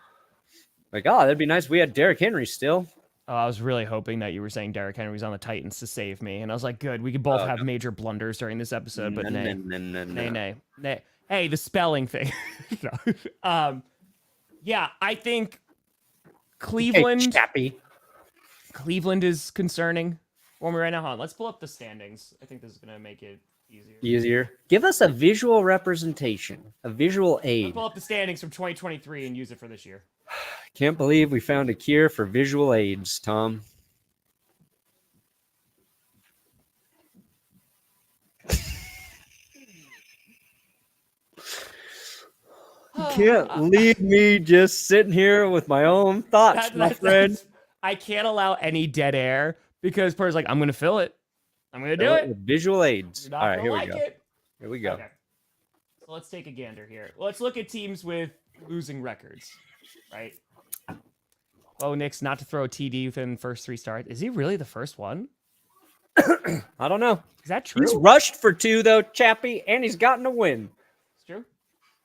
Like, that'd be nice. We had Derrick Henry still. Oh, I was really hoping that you were saying Derrick Henry was on the Titans to save me, and I was like, good, we could both have major blunders during this episode, but nay. Hey, the spelling thing. Yeah, I think Cleveland. Hey, Cleveland is concerning for me right now. Hold on, let's pull up the standings. I think this is gonna make it easier. Give us a visual representation, a visual aid. Let's pull up the standings from 2023 and use it for this year. Can't believe we found a cure for visual aids, Tom. You can't leave me just sitting here with my own thoughts, my friend. I can't allow any dead air because Purr's like, I'm going to fill it. I'm going to do it. Visual aids. All right, here we go. Here we go. Okay. So let's take a gander here. Let's look at teams with losing records, right? Oh, Nick's not to throw a TD within the first 3 starts. Is he really the first one? I don't know. Is that true? He's rushed for 2, though, Chappie, and he's gotten a win. It's true.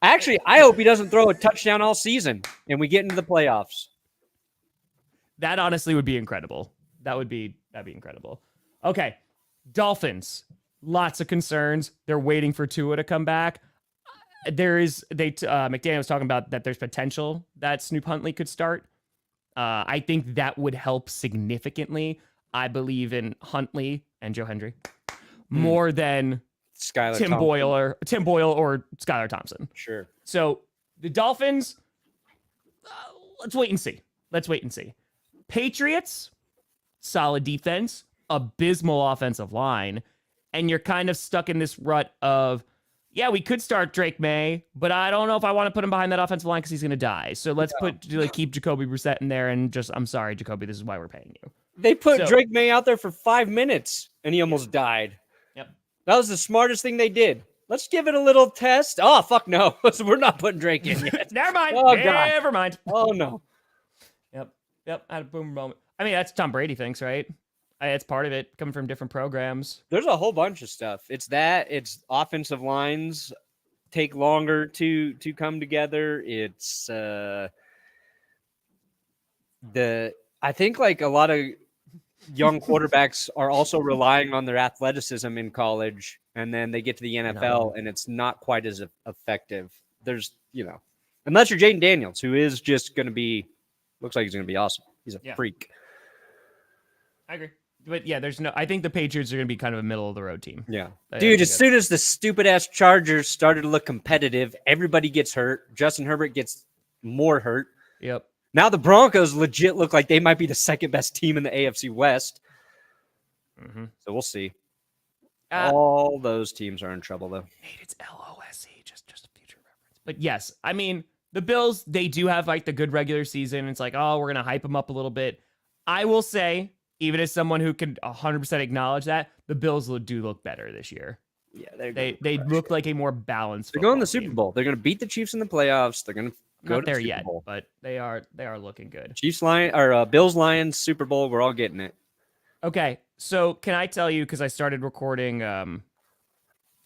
Actually, I hope he doesn't throw a touchdown all season and we get into the playoffs. That honestly would be incredible. That'd be incredible. Okay. Dolphins. Lots of concerns. They're waiting for Tua to come back. McDaniel was talking about that there's potential that Snoop Huntley could start. I think that would help significantly. I believe in Huntley and Joe Hendry more than Tim Boyle or Skylar Thompson. Sure. So the Dolphins, let's wait and see. Patriots, solid defense, abysmal offensive line, and you're kind of stuck in this rut of, yeah, we could start Drake May, but I don't know if I want to put him behind that offensive line because he's going to die. So let's keep Jacoby Brissett in there and I'm sorry, Jacoby, this is why we're paying you. They put Drake May out there for 5 minutes, and he almost died. Yep. That was the smartest thing they did. Let's give it a little test. Oh, fuck no. We're not putting Drake in yet. Never mind. Oh, Never mind. Oh, no. Yep. I had a boom moment. I mean, that's Tom Brady thinks, right? It's part of it, coming from different programs. There's a whole bunch of stuff. It's offensive lines take longer to come together. It's I think like a lot of young quarterbacks are also relying on their athleticism in college, and then they get to the NFL and it's not quite as effective. There's, unless you're Jayden Daniels, who is just going to be, looks like he's going to be awesome. He's a freak. I agree. But yeah, I think the Patriots are going to be kind of a middle of the road team. Yeah. Dude, as soon as the stupid ass Chargers started to look competitive, everybody gets hurt. Justin Herbert gets more hurt. Yep. Now the Broncos legit look like they might be the second best team in the AFC West. Mm-hmm. So we'll see. All those teams are in trouble, though. Nate, it's LOSE, just a future reference. But yes, I mean, the Bills, they do have like the good regular season. It's like, oh, we're going to hype them up a little bit. I will say, even as someone who can 100% acknowledge that, the Bills do look better this year. Yeah, they look like a more balanced. They're going to the Super Bowl. They're going to beat the Chiefs in the playoffs. They're going to go not to there the Super yet, Bowl. but they are looking good. Bills Lions Super Bowl. We're all getting it. Okay, so can I tell you, because I started recording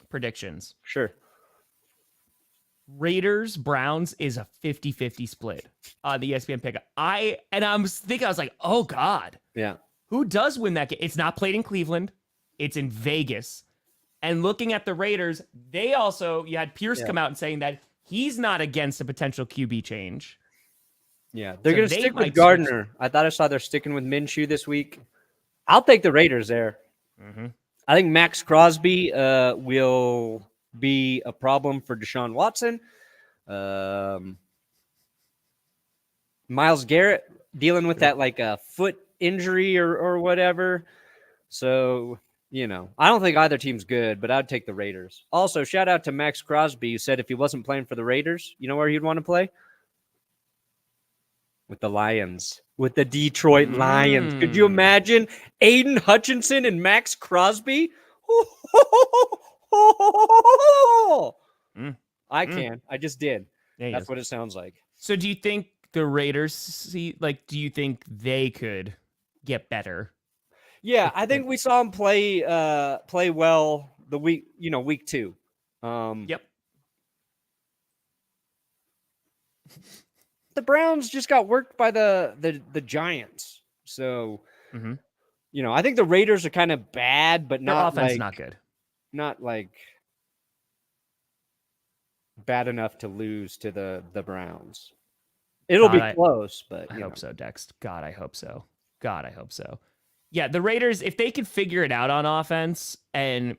predictions. Sure. Raiders Browns is a 50-50 split on the ESPN pick. I was like, oh God. Yeah. Who does win that game? It's not played in Cleveland. It's in Vegas. And looking at the Raiders, you had Pierce come out and saying that he's not against a potential QB change. Yeah, they're going to stick with Gardner. I thought I saw they're sticking with Minshew this week. I'll take the Raiders there. Mm-hmm. I think Max Crosby will be a problem for Deshaun Watson. Myles Garrett dealing with that like a foot injury or whatever. So, I don't think either team's good, but I'd take the Raiders. Also, shout out to Max Crosby, who said if he wasn't playing for the Raiders, you know where he'd want to play? With the Lions. With the Detroit Lions. Could you imagine Aiden Hutchinson and Max Crosby? I can. I just did. Yeah, that's what it sounds like. So do you think the Raiders do you think they could get better? Yeah, I think we saw him play well week 2. Yep. The Browns just got worked by the Giants. So, I think the Raiders are kind of bad, but their not offense not good. Not like bad enough to lose to the Browns. It'll be close, but I hope so, Dex. God, I hope so. Yeah, the Raiders, if they could figure it out on offense and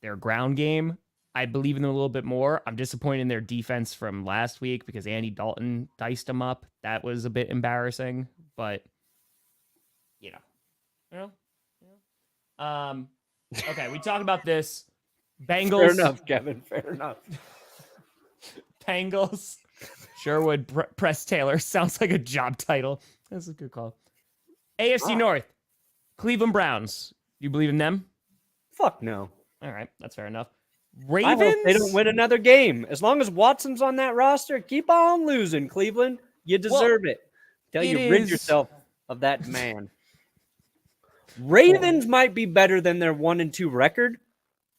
their ground game, I believe in them a little bit more. I'm disappointed in their defense from last week because Andy Dalton diced them up. That was a bit embarrassing, but okay, we talk about this. Bengals. Fair enough, Kevin. Fair enough. Bengals. Sherwood Press Taylor sounds like a job title. That's a good call. AFC North. Cleveland Browns. You believe in them? Fuck no. All right, that's fair enough. Ravens. I hope they don't win another game. As long as Watson's on that roster, keep on losing, Cleveland. You deserve it. Till you rid yourself of that man. Ravens might be better than their 1-2 record.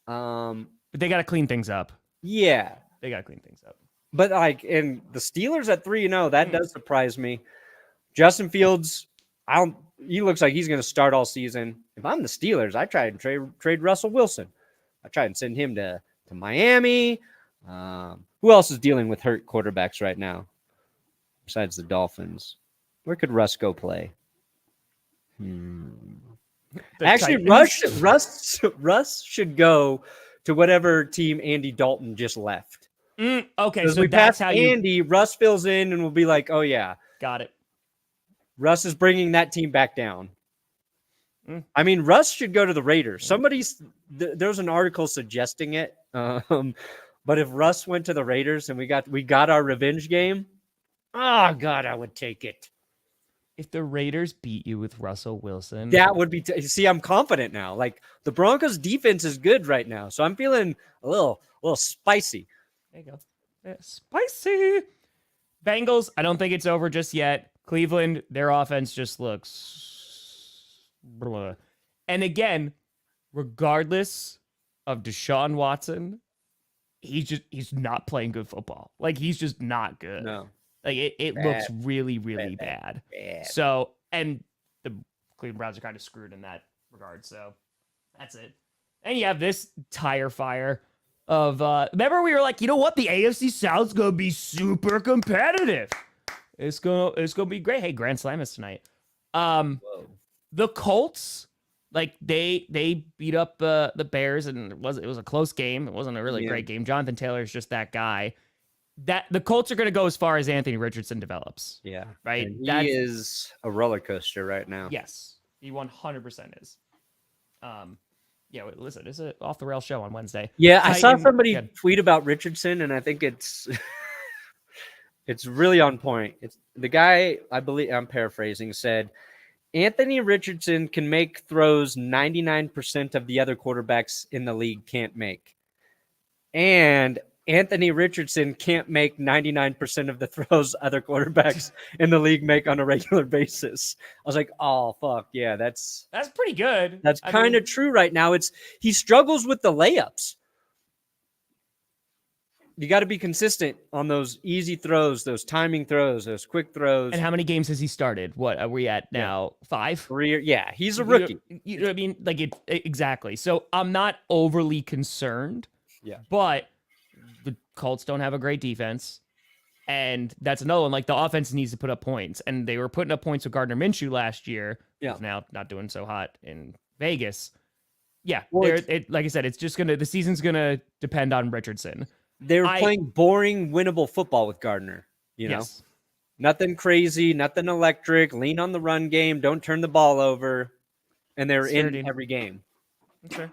But they got to clean things up. Yeah. They got to clean things up. But and the Steelers at 3-0, that does surprise me. Justin Fields, he looks like he's going to start all season. If I'm the Steelers, I try and trade Russell Wilson. I try and send him to Miami. Who else is dealing with hurt quarterbacks right now besides the Dolphins? Where could Russ go play? Actually, Russ should go to whatever team Andy Dalton just left. Okay, so that's how Andy, Russ fills in and we'll be like, oh, yeah. Got it. Russ is bringing that team back down. I mean, Russ should go to the Raiders. There's an article suggesting it. But if Russ went to the Raiders and we got our revenge game, oh God, I would take it. If the Raiders beat you with Russell Wilson, That would be. See, I'm confident now. Like the Broncos' defense is good right now, so I'm feeling a little spicy. there you go. Yeah, spicy. Bengals, I don't think it's over just yet. Cleveland, their offense just looks blah. And again, regardless of Deshaun Watson, he's not playing good football. Like he's just not good. No. Like it looks really, really bad. So, and the Cleveland Browns are kind of screwed in that regard. So that's it. And you have this tire fire of remember we were like, you know what? The AFC South's gonna be super competitive. It's gonna be great. Hey, Grand Slam is tonight. The Colts, like they beat up the Bears, and it was a close game. It wasn't a really great game. Jonathan Taylor is just that guy. That the Colts are going to go as far as Anthony Richardson develops. Yeah. Right. And he is a roller coaster right now. Yes, he 100% is. Yeah. Listen, it's an off the rail show on Wednesday. Yeah, I saw somebody tweet about Richardson, and I think it's it's really on point. It's the guy, I believe I'm paraphrasing, said Anthony Richardson can make throws 99% of the other quarterbacks in the league can't make. And Anthony Richardson can't make 99% of the throws other quarterbacks in the league make on a regular basis. I was like, oh, fuck. Yeah, that's pretty good. That's kind of true right now. He struggles with the layups. You got to be consistent on those easy throws, those timing throws, those quick throws. And how many games has he started? What are we at now? 5? 3? Yeah, he's a rookie. You know what I mean? Like exactly. So I'm not overly concerned. Yeah. But the Colts don't have a great defense. And that's another one. Like the offense needs to put up points. And they were putting up points with Gardner Minshew last year. Yeah. Who's now not doing so hot in Vegas. Yeah. Well, like I said, it's just the season's gonna depend on Richardson. They were playing boring, winnable football with Gardner. You know? Nothing crazy, nothing electric, lean on the run game, don't turn the ball over. And they were in every game. Okay.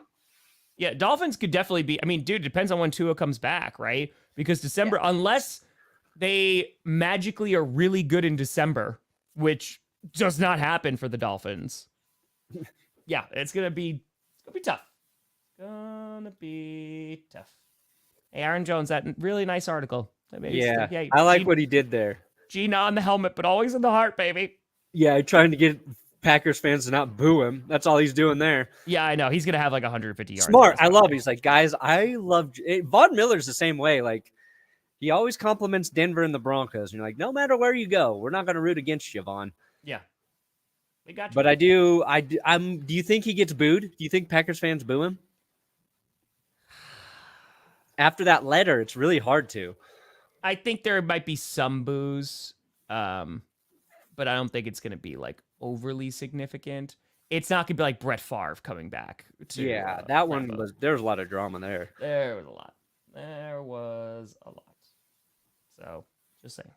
Yeah, Dolphins could definitely be. I mean, dude, it depends on when Tua comes back, right? Because December, unless they magically are really good in December, which does not happen for the Dolphins. Yeah, it's gonna be tough. Gonna be tough. Hey, Aaron Jones, that really nice article. I like what he did there. Gina on the helmet, but always in the heart, baby. Yeah, trying to get Packers fans to not boo him. That's all he's doing there. Yeah, I know. He's going to have like 150 yards. Smart. I love it. He's like, guys, I love Von Miller's the same way. Like, he always compliments Denver and the Broncos. And you're like, no matter where you go, we're not going to root against you, Von. Yeah. We got you. But I do. Do you think he gets booed? Do you think Packers fans boo him? After that letter, it's really hard to. I think there might be some boos. But I don't think it's going to be like overly significant. It's not going to be like Brett Favre coming back. That one was. There was a lot of drama there. There was a lot. So just saying.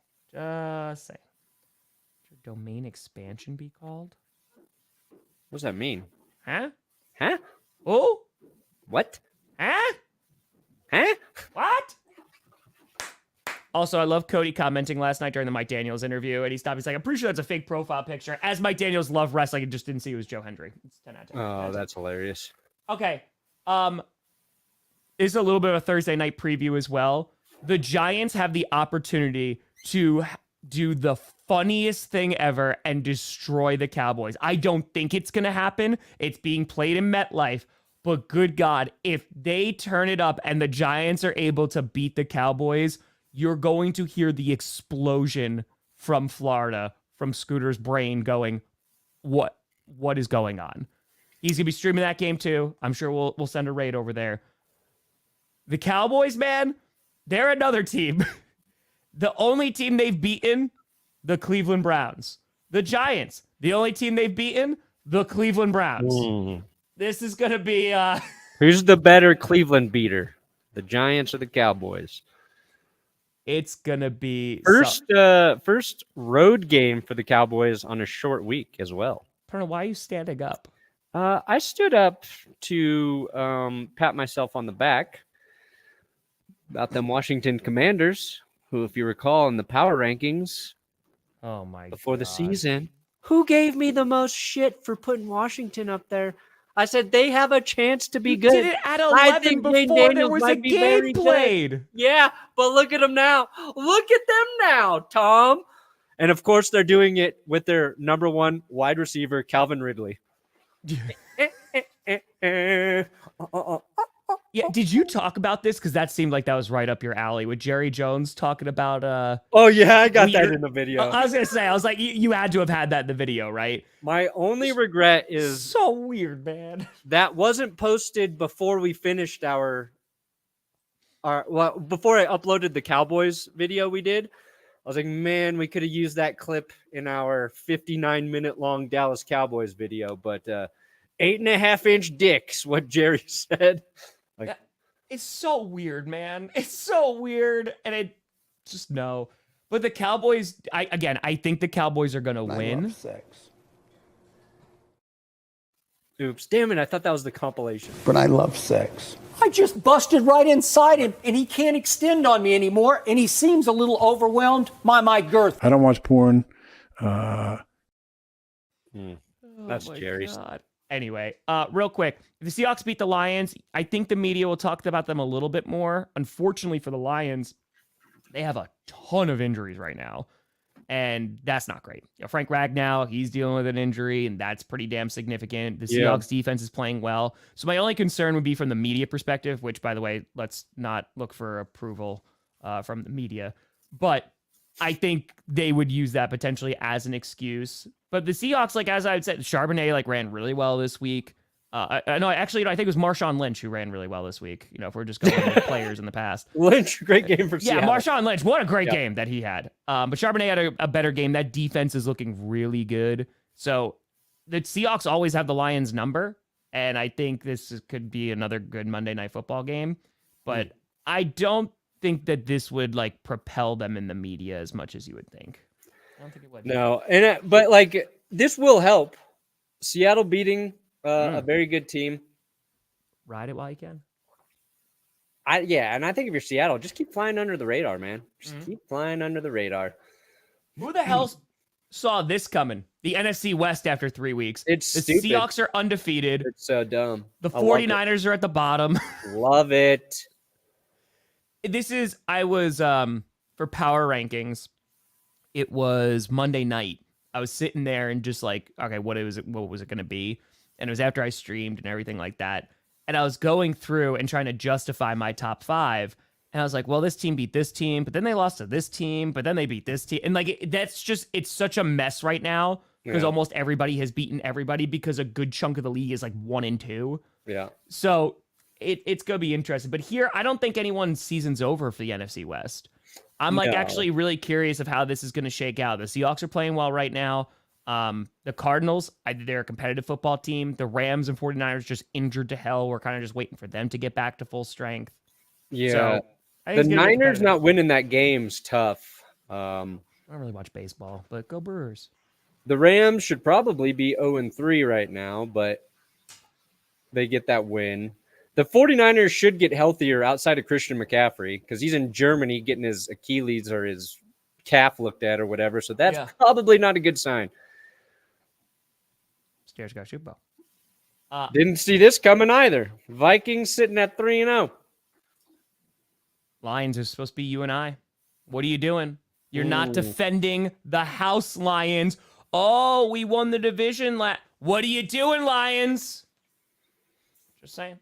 Should domain expansion be called? What does that mean? Huh? Oh, what? Huh? What? Also, I love Cody commenting last night during the Mike Daniels interview, and he stopped. He's like, I'm pretty sure that's a fake profile picture. As Mike Daniels loved wrestling, and just didn't see it was Joe Hendry. It's 10 out of 10. Oh, that's hilarious. Okay. This is a little bit of a Thursday night preview as well. The Giants have the opportunity to do the funniest thing ever and destroy the Cowboys. I don't think it's going to happen. It's being played in MetLife. But good God, if they turn it up and the Giants are able to beat the Cowboys, you're going to hear the explosion from Florida, from Scooter's brain going, what is going on? He's going to be streaming that game too. I'm sure we'll send a raid over there. The Cowboys, man, they're another team. The only team they've beaten, the Cleveland Browns. The Giants, the only team they've beaten, the Cleveland Browns. This is going to be... Who's the better Cleveland beater? The Giants or the Cowboys? It's going to be... First road game for the Cowboys on a short week as well. Perna, why are you standing up? I stood up to pat myself on the back about them Washington Commanders, who, if you recall, in the power rankings Oh my before the God. season, who gave me the most shit for putting Washington up there? I said they have a chance to be You good. did it at I 11 think Jayden before there Daniels was a might be game very good. played. Yeah, but look at them now. Look at them now, Tom. And of course, they're doing it with their number one wide receiver, Calvin Ridley. Yeah, did you talk about this? Because that seemed like that was right up your alley with Jerry Jones talking about Oh yeah, I got that weird- in the video. I was gonna say, I was like, you had to have had that in the video, right? My only regret is So weird, man. that wasn't posted before we finished our well, before I uploaded the Cowboys video we did. I was like, man, we could have used that clip in our 59-minute long Dallas Cowboys video, but 8.5-inch dicks, what Jerry said. Like, It's so weird, man. It's so weird, and it just no. But the Cowboys, I think the Cowboys are gonna win. Sex. oops, damn it! I thought that was the compilation. But I love sex. I just busted right inside him, and he can't extend on me anymore, and he seems a little overwhelmed by my girth. I don't watch porn. Oh That's my Jerry's. God. Anyway, real quick, if the Seahawks beat the Lions, I think the media will talk about them a little bit more. Unfortunately for the Lions, they have a ton of injuries right now, and that's not great. You know, Frank Ragnow, he's dealing with an injury, and that's pretty damn significant. The Seahawks defense is playing well. So my only concern would be from the media perspective, which, by the way, let's not look for approval from the media. But I think they would use that potentially as an excuse. But the Seahawks, like as I had said, Charbonnet ran really well this week. I think it was Marshawn Lynch who ran really well this week. You know, if we're just going with players in the past. Lynch, great game for Seattle. Yeah, Marshawn Lynch, what a great game that he had. But Charbonnet had a better game. That defense is looking really good. So the Seahawks always have the Lions number, and I think could be another good Monday Night Football game. But I don't think that this would propel them in the media as much as you would think. I don't think it would. No, but this will help. Seattle beating a very good team. Ride it while you can. And I think if you're Seattle, just keep flying under the radar, man. Just keep flying under the radar. Who the hell saw this coming? The NFC West after 3 weeks. The stupid. Seahawks are undefeated. It's so dumb. The 49ers are at the bottom. Love it. I was for power rankings. It was Monday night. I was sitting there and just okay, what was it going to be? And it was after I streamed and everything like that. And I was going through and trying to justify my top 5. And I was like, well, this team beat this team, but then they lost to this team, but then they beat this team. And it's such a mess right now because almost everybody has beaten everybody because a good chunk of the league is 1-2. Yeah. So it's going to be interesting. But here, I don't think anyone's season's over for the NFC West. I'm actually really curious of how this is going to shake out. The Seahawks are playing well right now. The Cardinals, they're a competitive football team. The Rams and 49ers just injured to hell. We're kind of just waiting for them to get back to full strength. Yeah. So, the Niners not winning that game's tough. I don't really watch baseball, but go Brewers. The Rams should probably be 0-3 right now, but they get that win. The 49ers should get healthier outside of Christian McCaffrey because he's in Germany getting his Achilles or his calf looked at or whatever. So that's probably not a good sign. Stairs got Super Bowl. Didn't see this coming either. Vikings sitting at 3-0. Lions are supposed to be you and I. What are you doing? You're not defending the house, Lions. Oh, we won the division. What are you doing, Lions? Just saying.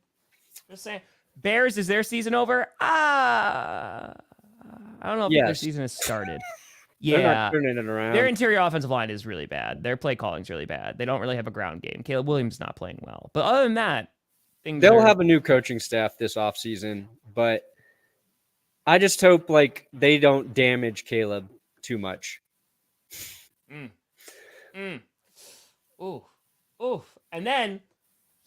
Bears, is their season over? I don't know if their season has started. They're not turning it around. Their interior offensive line is really bad. Their play calling's really bad. They don't really have a ground game. Caleb Williams is not playing well. But other than that, they'll have a new coaching staff this offseason. But I just hope they don't damage Caleb too much. Ooh. And then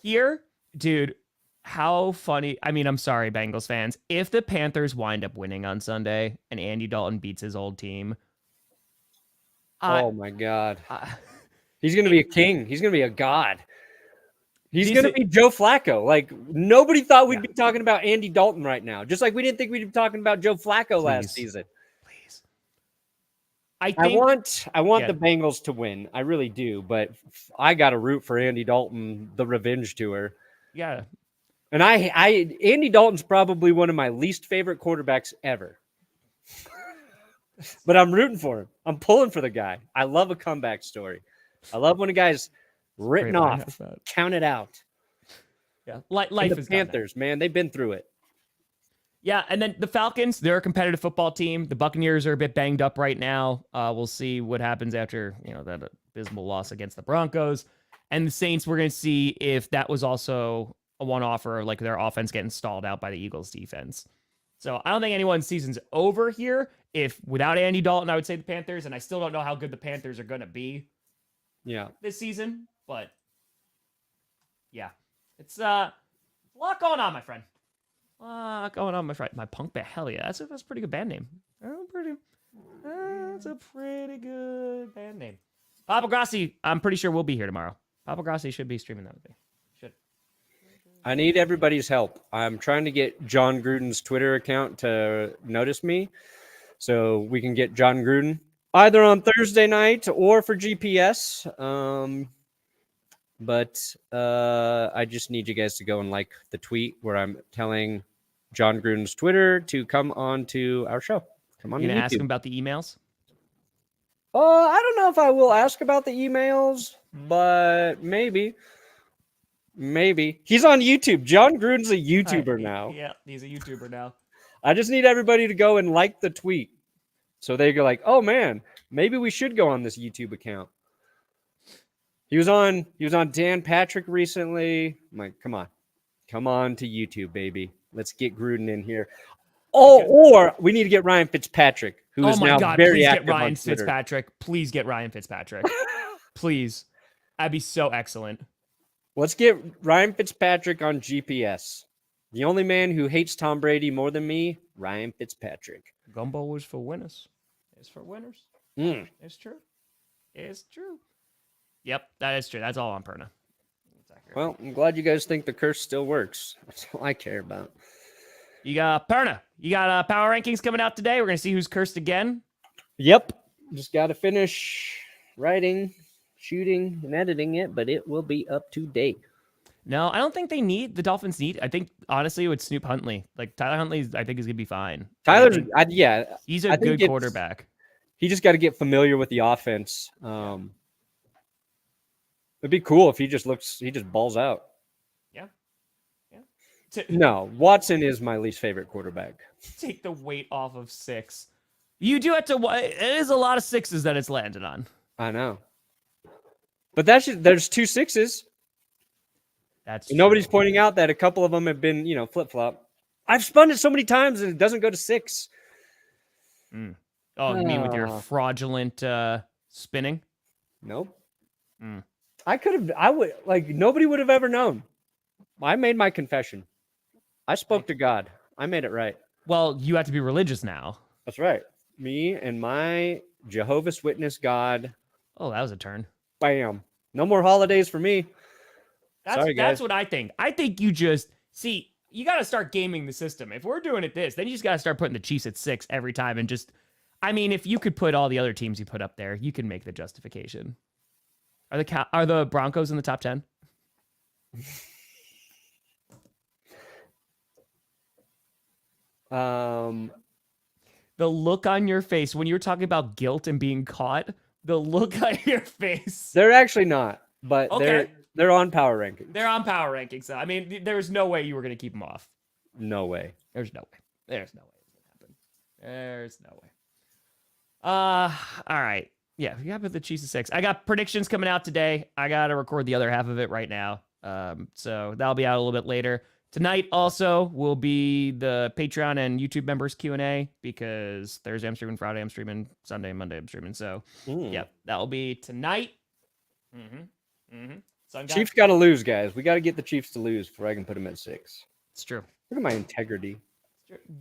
here, dude, how funny. I mean, I'm sorry, Bengals fans. If the Panthers wind up winning on Sunday and Andy Dalton beats his old team. Oh, my God. He's going to be a king. He's going to be a god. He's going to be Joe Flacco. Like, nobody thought we'd be talking about Andy Dalton right now. Just like we didn't think we'd be talking about Joe Flacco last season. Please. I want the Bengals to win. I really do. But I got to root for Andy Dalton, the revenge tour. Yeah. And Andy Dalton's probably one of my least favorite quarterbacks ever. But I'm rooting for him. I'm pulling for the guy. I love a comeback story. I love when a guy's written off, counted out. Yeah, life is Panthers, man. They've been through it. Yeah, and then the Falcons, they're a competitive football team. The Buccaneers are a bit banged up right now. We'll see what happens after that abysmal loss against the Broncos. And the Saints, we're going to see if that was also a one-off or like their offense getting stalled out by the Eagles defense. So I don't think anyone's season's over here. If without Andy Dalton, I would say the Panthers, and I still don't know how good the Panthers are going to be this season. But yeah, it's a lot going on, my friend. My punk band. Hell yeah, that's a pretty good band name. That's a pretty good band name. Papa Grossi, I'm pretty sure we'll be here tomorrow. Papa Grossi should be streaming that with me. Should. I need everybody's help. I'm trying to get John Gruden's Twitter account to notice me so we can get John Gruden either on Thursday night or for GPS. But I just need you guys to go and like the tweet where I'm telling John Gruden's Twitter to come on to our show. Come on, you gonna ask him about the emails? I don't know if I will ask about the emails, but maybe. He's on YouTube. John Gruden's a YouTuber now. Yeah, he's a YouTuber now. I just need everybody to go and like the tweet. So they go like, oh man, maybe we should go on this YouTube account. He was on Dan Patrick recently. I'm like, come on to YouTube, baby. Let's get Gruden in here. Oh, or we need to get Ryan Fitzpatrick, who is now very active on Twitter. Please get Ryan Fitzpatrick. Please. That'd be so excellent. Let's get Ryan Fitzpatrick on GPS. The only man who hates Tom Brady more than me, Ryan Fitzpatrick. Gumbo is for winners. It's for winners. It's true. It's true. Yep, that is true. That's all on Perna. Well, I'm glad you guys think the curse still works. That's all I care about. You got Perna. You got power rankings coming out today. We're going to see who's cursed again. Yep. Just got to finish writing, shooting, and editing it, but it will be up to date. No, I don't think the Dolphins need. I think, honestly, with Snoop Huntley. Like, Tyler Huntley, I think, is going to be fine. He's a good quarterback. He just got to get familiar with the offense. It'd be cool if he just balls out. Yeah. No, Watson is my least favorite quarterback. Take the weight off of 6. You do have to. It is a lot of 6s that it's landed on. I know. But there's 2 6s. That's nobody's pointing out that a couple of them have been, flip-flop. I've spun it so many times and it doesn't go to 6. Oh, you mean with your fraudulent spinning? Nope. Nobody would have ever known. I made my confession. I spoke to God. I made it right. Well, you have to be religious now. That's right. Me and my Jehovah's Witness God. Oh, that was a turn. Bam. No more holidays for me. Sorry, guys. That's what I think. I think you got to start gaming the system. If we're doing it then you just got to start putting the Chiefs at 6 every time and just, if you could put all the other teams you put up there, you can make the justification. Are the Broncos in the top 10? The look on your face when you're talking about guilt and being caught, the look on your face. They're actually not, but okay. They're on power rankings. They're on power rankings. So, there's no way you were going to keep them off. No way. There's no way. There's no way it's going to happen. There's no way. All right. Yeah, we got the Chiefs at 6. I got predictions coming out today. I got to record the other half of it right now. So that'll be out a little bit later. Tonight also will be the Patreon and YouTube members Q&A because Thursday I'm streaming, Friday I'm streaming, Sunday and Monday I'm streaming. So, yep, that will be tonight. Chiefs got to lose, guys. We got to get the Chiefs to lose before I can put them at 6. It's true. Look at my integrity.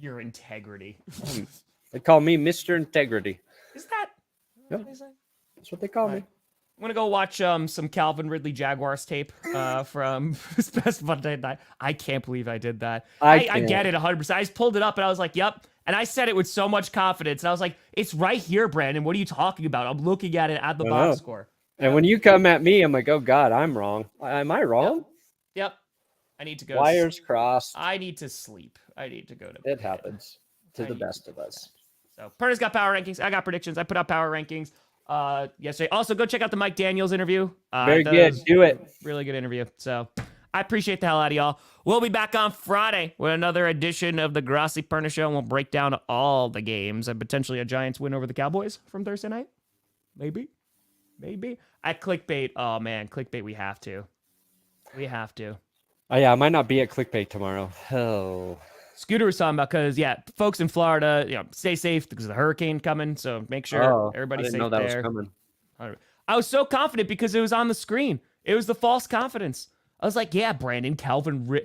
Your integrity. They call me Mr. Integrity. Is that? Yep. That's what they call me. I'm gonna go watch some Calvin Ridley Jaguars tape from this past Monday night. I can't believe I did that. I get it 100%. I just pulled it up and I was like, yep. And I said it with so much confidence. And I was like, it's right here, Brandon. What are you talking about? I'm looking at it at the box score. And when you come at me, I'm like, oh God, I'm wrong. Am I wrong? Yep. I need to go. Wires crossed. I need to sleep. I need to go to bed. It happens to the best of us. So Perna's got power rankings. I got predictions. I put out power rankings yesterday. Also, go check out the Mike Daniels interview. Very good. Do it. Really good interview. So I appreciate the hell out of y'all. We'll be back on Friday with another edition of the Grossi Perna Show, and we'll break down all the games and potentially a Giants win over the Cowboys from Thursday night. Maybe. At clickbait. Oh, man. Clickbait, we have to. Oh, yeah. I might not be at clickbait tomorrow. Oh. Scooter was talking about because, folks in Florida, stay safe because of the hurricane coming. So make sure everybody's safe there. I didn't know that was coming. I was so confident because it was on the screen. It was the false confidence. I was like, yeah, Brandon, Calvin.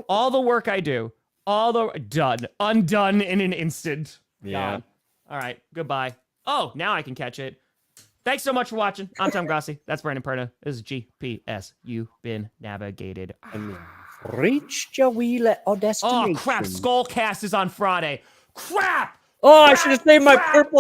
All the work I do, undone in an instant. Yeah. Gone. All right. Goodbye. Oh, now I can catch it. Thanks so much for watching. I'm Tom Grossi. That's Brandon Perna. This is GPS. You've been navigated. Reached your wheel or destination. Oh, crap. Skullcast is on Friday. Crap! Oh, I should have saved my purple